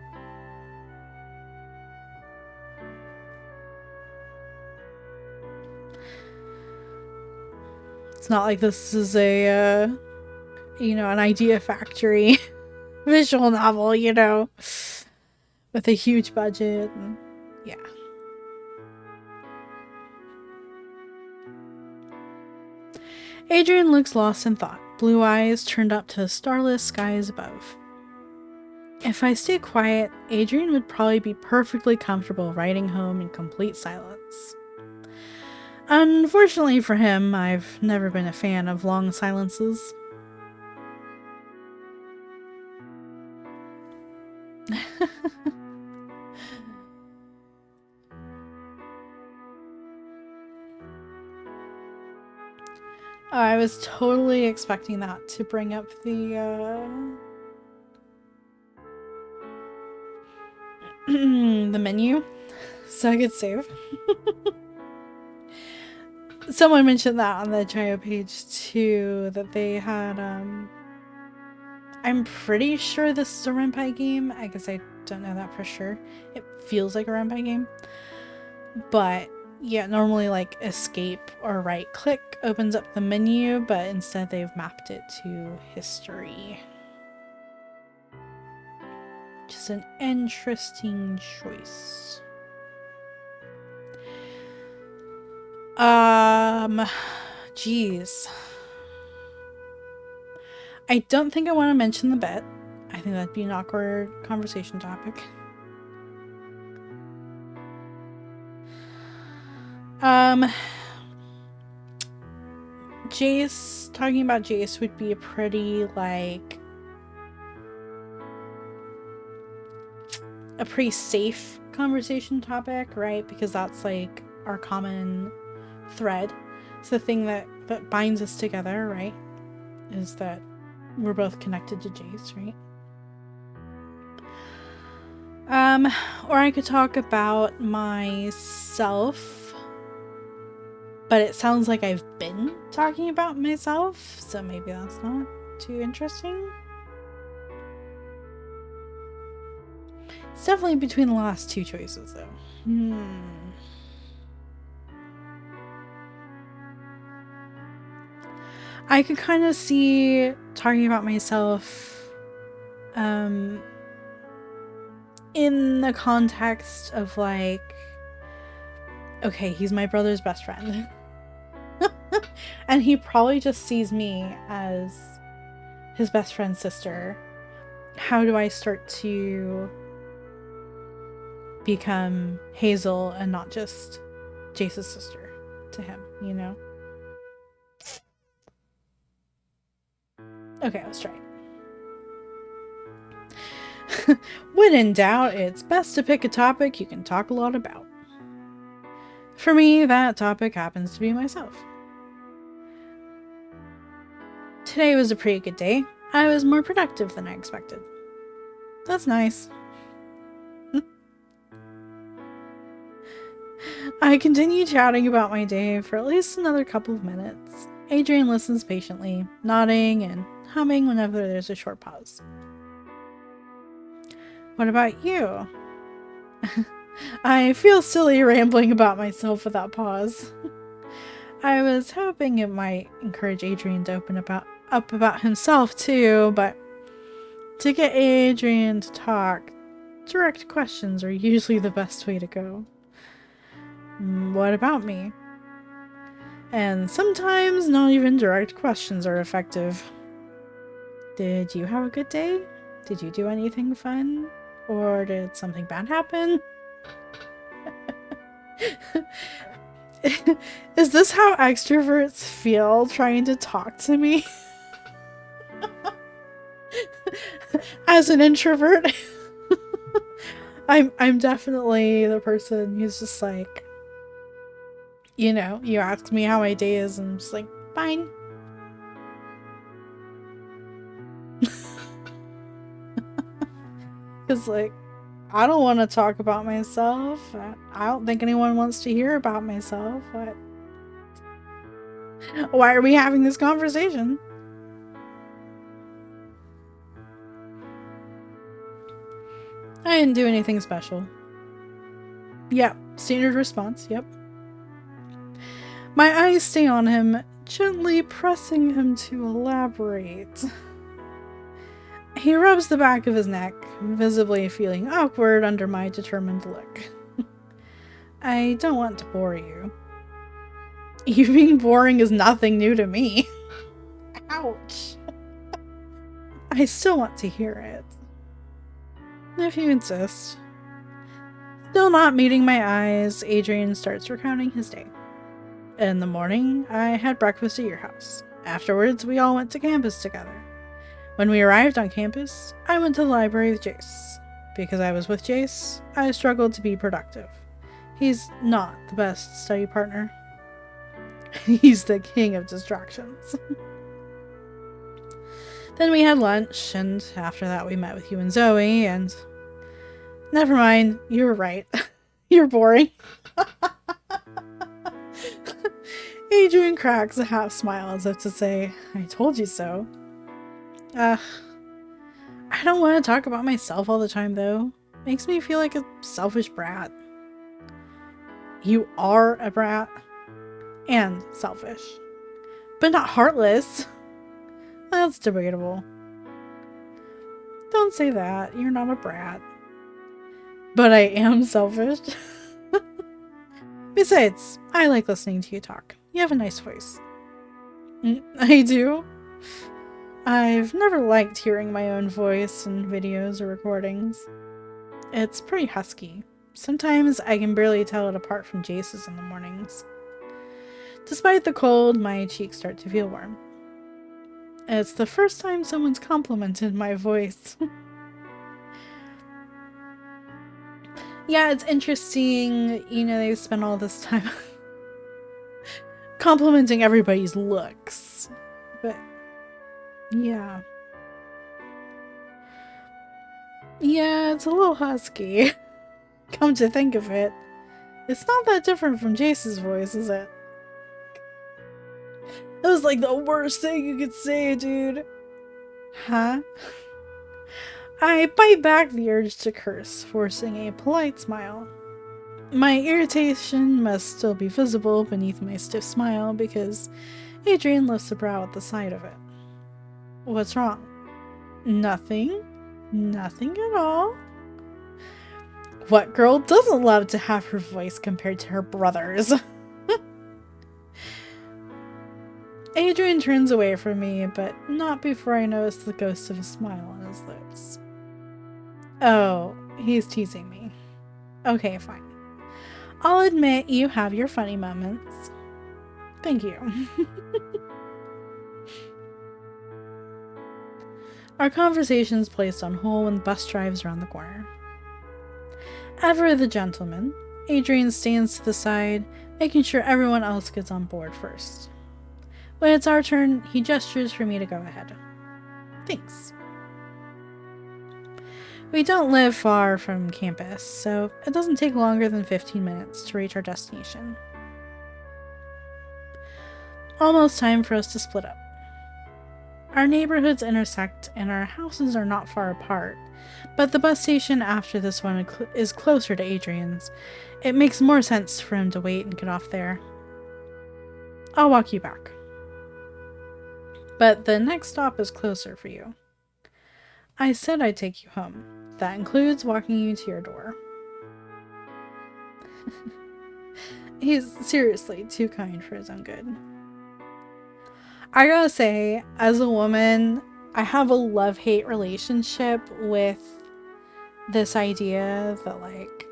It's not like this is a, you know, an Idea Factory visual novel, you know, with a huge budget, and yeah. Adrian looks lost in thought, blue eyes turned up to the starless skies above. If I stayed quiet, Adrian would probably be perfectly comfortable riding home in complete silence. Unfortunately for him, I've never been a fan of long silences. I was totally expecting that to bring up the the menu so I could save. Someone mentioned that on the Chio page too, that they had I'm pretty sure this is a Renpai game. I guess I don't know that for sure. It feels like a Renpai game. But yeah, normally like escape or right click opens up the menu, but instead they've mapped it to history. Which is an interesting choice. Geez. I don't think I want to mention the bet. I think that'd be an awkward conversation topic. Jace, talking about Jace would be a pretty, like, a pretty safe conversation topic, right? Because that's, like, our common thread. It's the thing that binds us together, right? Is that we're both connected to Jace, right? Or I could talk about myself, but it sounds like I've been talking about myself, so maybe that's not too interesting. It's definitely between the last two choices, though. I could kind of see talking about myself in the context of, like, okay, he's my brother's best friend. And he probably just sees me as his best friend's sister. How do I start to become Hazel and not just Jace's sister to him, you know? Okay, let's try it. When in doubt, it's best to pick a topic you can talk a lot about. For me, that topic happens to be myself. Today was a pretty good day. I was more productive than I expected. That's nice. I continue chatting about my day for at least another couple of minutes. Adrian listens patiently, nodding and humming whenever there's a short pause. What about you? I feel silly rambling about myself without pause. I was hoping it might encourage Adrian to open up about himself too, but to get Adrian to talk, direct questions are usually the best way to go. What about me? And sometimes not even direct questions are effective. Did you have a good day? Did you do anything fun? Or did something bad happen? Is this how extroverts feel trying to talk to me? As an introvert? I'm definitely the person who's just like, you know, you ask me how my day is and I'm just like, fine. Because, like, I don't want to talk about myself. I don't think anyone wants to hear about myself. But why are we having this conversation? I didn't do anything special. Yep, standard response, yep. My eyes stay on him, gently pressing him to elaborate. He rubs the back of his neck, visibly feeling awkward under my determined look. I don't want to bore you. You being boring is nothing new to me. Ouch. I still want to hear it. If you insist. Still not meeting my eyes, Adrian starts recounting his day. In the morning, I had breakfast at your house. Afterwards, we all went to campus together. When we arrived on campus, I went to the library with Jace. because I was with Jace, I struggled to be productive. He's not the best study partner. He's the king of distractions. Then we had lunch, and after that we met with you and Zoe, and... Never mind, you were right. You're boring. Adrian cracks a half smile as if to say, I told you so. I don't want to talk about myself all the time, though. Makes me feel like a selfish brat. You are a brat. And selfish. But not heartless. That's debatable. Don't say that. You're not a brat. But I am selfish. Besides, I like listening to you talk. You have a nice voice. I do? I've never liked hearing my own voice in videos or recordings. It's pretty husky. Sometimes I can barely tell it apart from Jace's in the mornings. Despite the cold, my cheeks start to feel warm. It's the first time someone's complimented my voice. Yeah, it's interesting, you know, they spend all this time complimenting everybody's looks. But, yeah. Yeah, it's a little husky. Come to think of it. It's not that different from Jace's voice, is it? That was like the worst thing you could say, dude. Huh? I bite back the urge to curse, forcing a polite smile. My irritation must still be visible beneath my stiff smile because Adrian lifts a brow at the sight of it. What's wrong? Nothing. Nothing at all. What girl doesn't love to have her voice compared to her brother's? Adrian turns away from me, but not before I notice the ghost of a smile on his lips. Oh, he's teasing me. Okay, fine. I'll admit you have your funny moments. Thank you. Our conversation's placed on hold when the bus drives around the corner. Ever the gentleman, Adrian stands to the side, making sure everyone else gets on board first. When it's our turn, he gestures for me to go ahead. Thanks. We don't live far from campus, so it doesn't take longer than 15 minutes to reach our destination. Almost time for us to split up. Our neighborhoods intersect and our houses are not far apart, but the bus station after this one is closer to Adrian's. It makes more sense for him to wait and get off there. I'll walk you back. But the next stop is closer for you. I said I'd take you home. That includes walking you to your door. He's seriously too kind for his own good. I gotta say, as a woman, I have a love-hate relationship with this idea that, like,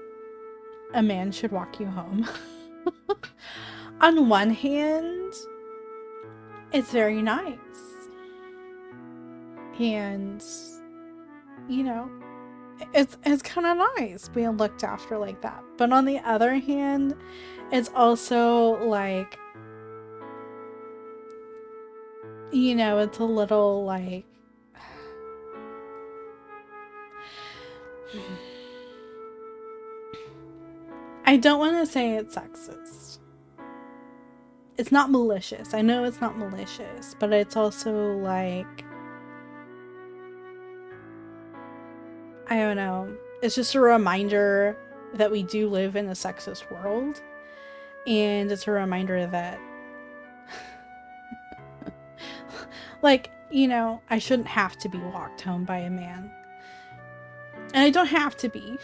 a man should walk you home. On one hand, it's very nice. And, you know, it's kind of nice being looked after like that. But on the other hand, it's also like, you know, it's a little like, I don't want to say it's sexist. It's not malicious. I know it's not malicious, but it's also like, I don't know. It's just a reminder that we do live in a sexist world. And it's a reminder that, like, you know, I shouldn't have to be walked home by a man. And I don't have to be.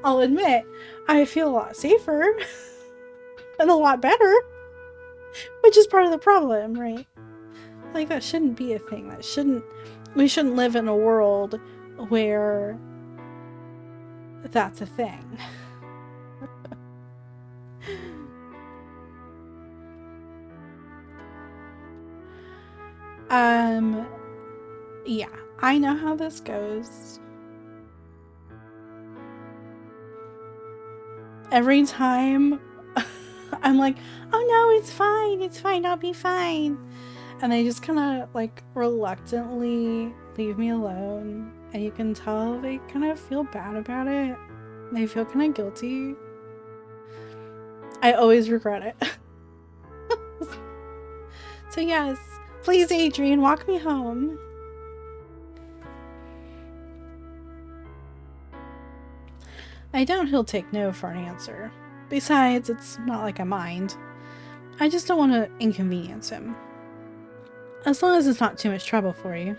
I'll admit, I feel a lot safer. And a lot better. Which is part of the problem, right? Like, that shouldn't be a thing. We shouldn't live in a world where that's a thing. Yeah, I know how this goes. every time I'm like, oh no, it's fine, I'll be fine. And they just kind of like reluctantly leave me alone. And you can tell they kind of feel bad about it. They feel kind of guilty. I always regret it. So yes, please Adrian, walk me home. I doubt he'll take no for an answer. Besides, it's not like I mind. I just don't want to inconvenience him. As long as it's not too much trouble for you.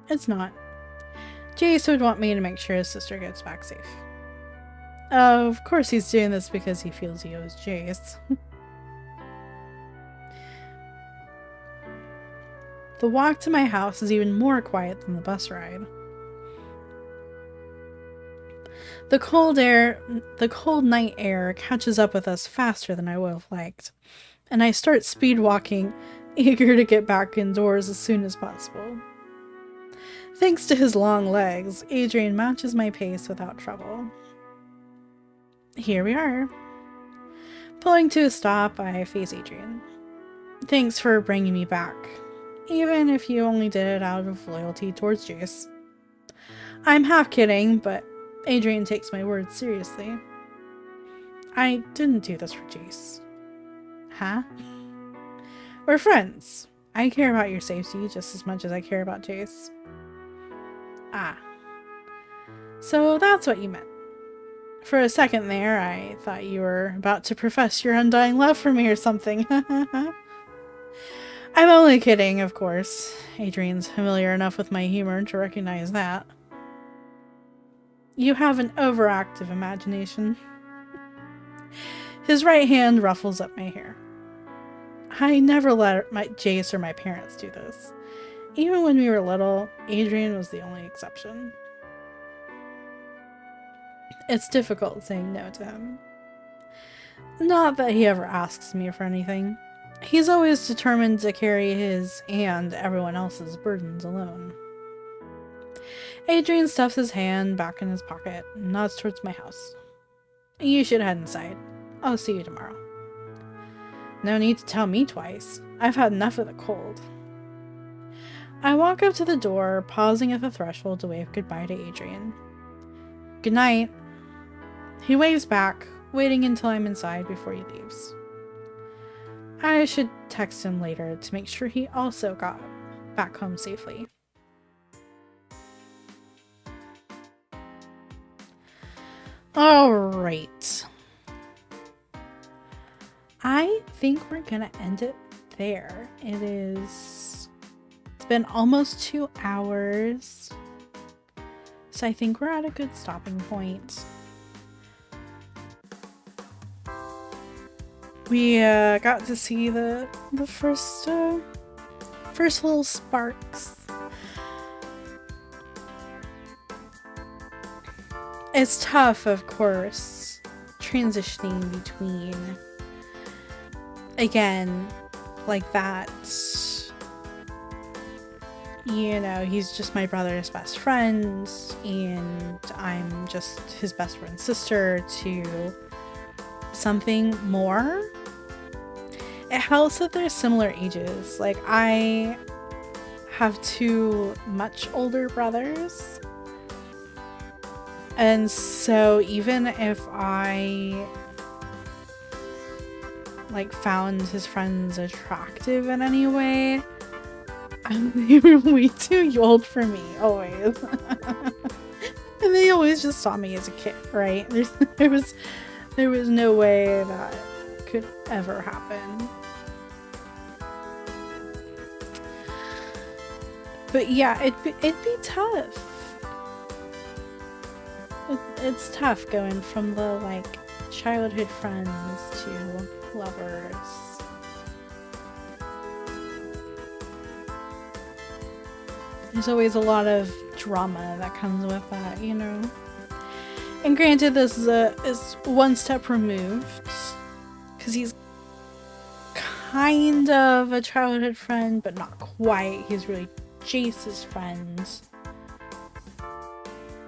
It's not. Jace would want me to make sure his sister gets back safe. Of course he's doing this because he feels he owes Jace. The walk to my house is even more quiet than the bus ride. The cold night air catches up with us faster than I would have liked, and I start speed walking, eager to get back indoors as soon as possible. Thanks to his long legs, Adrian matches my pace without trouble. Here we are. Pulling to a stop, I face Adrian. Thanks for bringing me back, even if you only did it out of loyalty towards Jace. I'm half kidding, but Adrian takes my words seriously. I didn't do this for Jace. Huh? We're friends. I care about your safety just as much as I care about Jace. Ah. So that's what you meant. For a second there, I thought you were about to profess your undying love for me or something. I'm only kidding, of course. Adrian's familiar enough with my humor to recognize that. You have an overactive imagination. His right hand ruffles up my hair. I never let Jace or my parents do this. Even when we were little, Adrian was the only exception. It's difficult saying no to him. Not that he ever asks me for anything. He's always determined to carry his and everyone else's burdens alone. Adrian stuffs his hand back in his pocket and nods towards my house. You should head inside. I'll see you tomorrow. No need to tell me twice. I've had enough of the cold. I walk up to the door, pausing at the threshold to wave goodbye to Adrian. Good night. He waves back, waiting until I'm inside before he leaves. I should text him later to make sure he also got back home safely. Alright. I think we're gonna end it there. It's been almost 2 hours. So I think we're at a good stopping point. We got to see the first little sparks. It's tough, of course, transitioning between, again, like that, you know, he's just my brother's best friend, and I'm just his best friend's sister, to something more. It helps that they're similar ages. Like, I have 2 much older brothers. And so even if I like found his friends attractive in any way, they were way too old for me, always. And they always just saw me as a kid, right? There was no way that could ever happen. But yeah, it'd be tough. It's tough going from the like childhood friends to lovers. There's always a lot of drama that comes with that, you know. And granted, this is one step removed, because he's kind of a childhood friend, but not quite. He's really Jace's friend.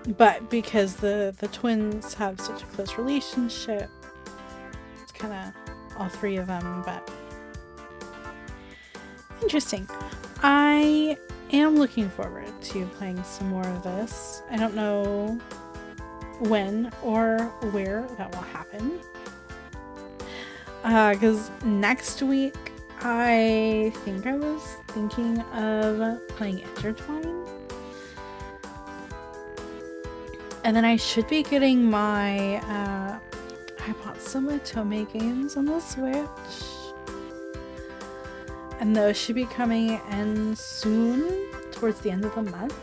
But because the twins have such a close relationship, it's kind of all three of them, but interesting. I am looking forward to playing some more of this. I don't know when or where that will happen. Because next week, I think I was thinking of playing Intertwine. And then I should be getting my, I bought some Otome games on the Switch. And those should be coming in soon, towards the end of the month.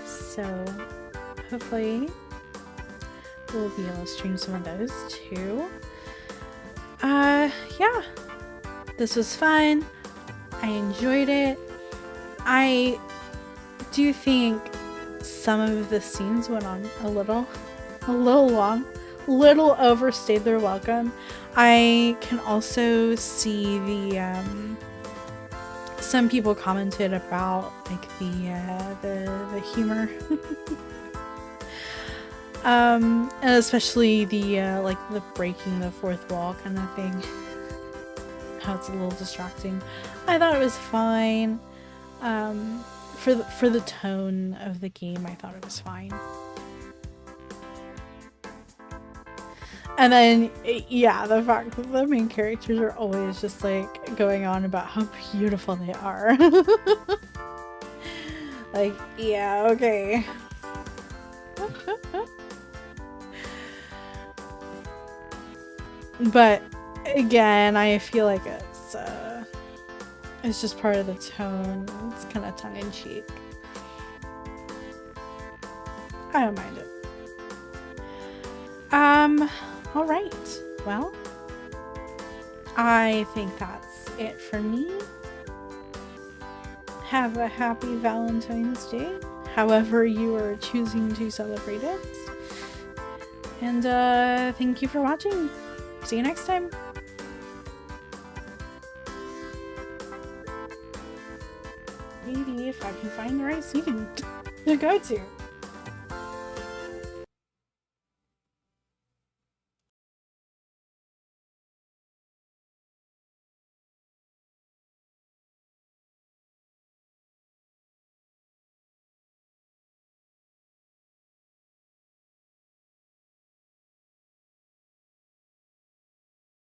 So, hopefully, we'll be able to stream some of those too. Yeah. This was fun. I enjoyed it. I do think some of the scenes went on a little long, little overstayed their welcome. I can also see the some people commented about like the humor. And especially the like the breaking the fourth wall kind of thing. How it's a little distracting. I thought it was fine. For the tone of the game, I thought it was fine. And then, yeah, the fact that the main characters are always just like going on about how beautiful they are. Like, yeah, okay. But again, I feel like it's just part of the tone. It's kind of tongue-in-cheek. I don't mind it. Alright. Well, I think that's it for me. Have a happy Valentine's Day, however you are choosing to celebrate it. And thank you for watching. See you next time. Maybe if I can find the right scene to go to.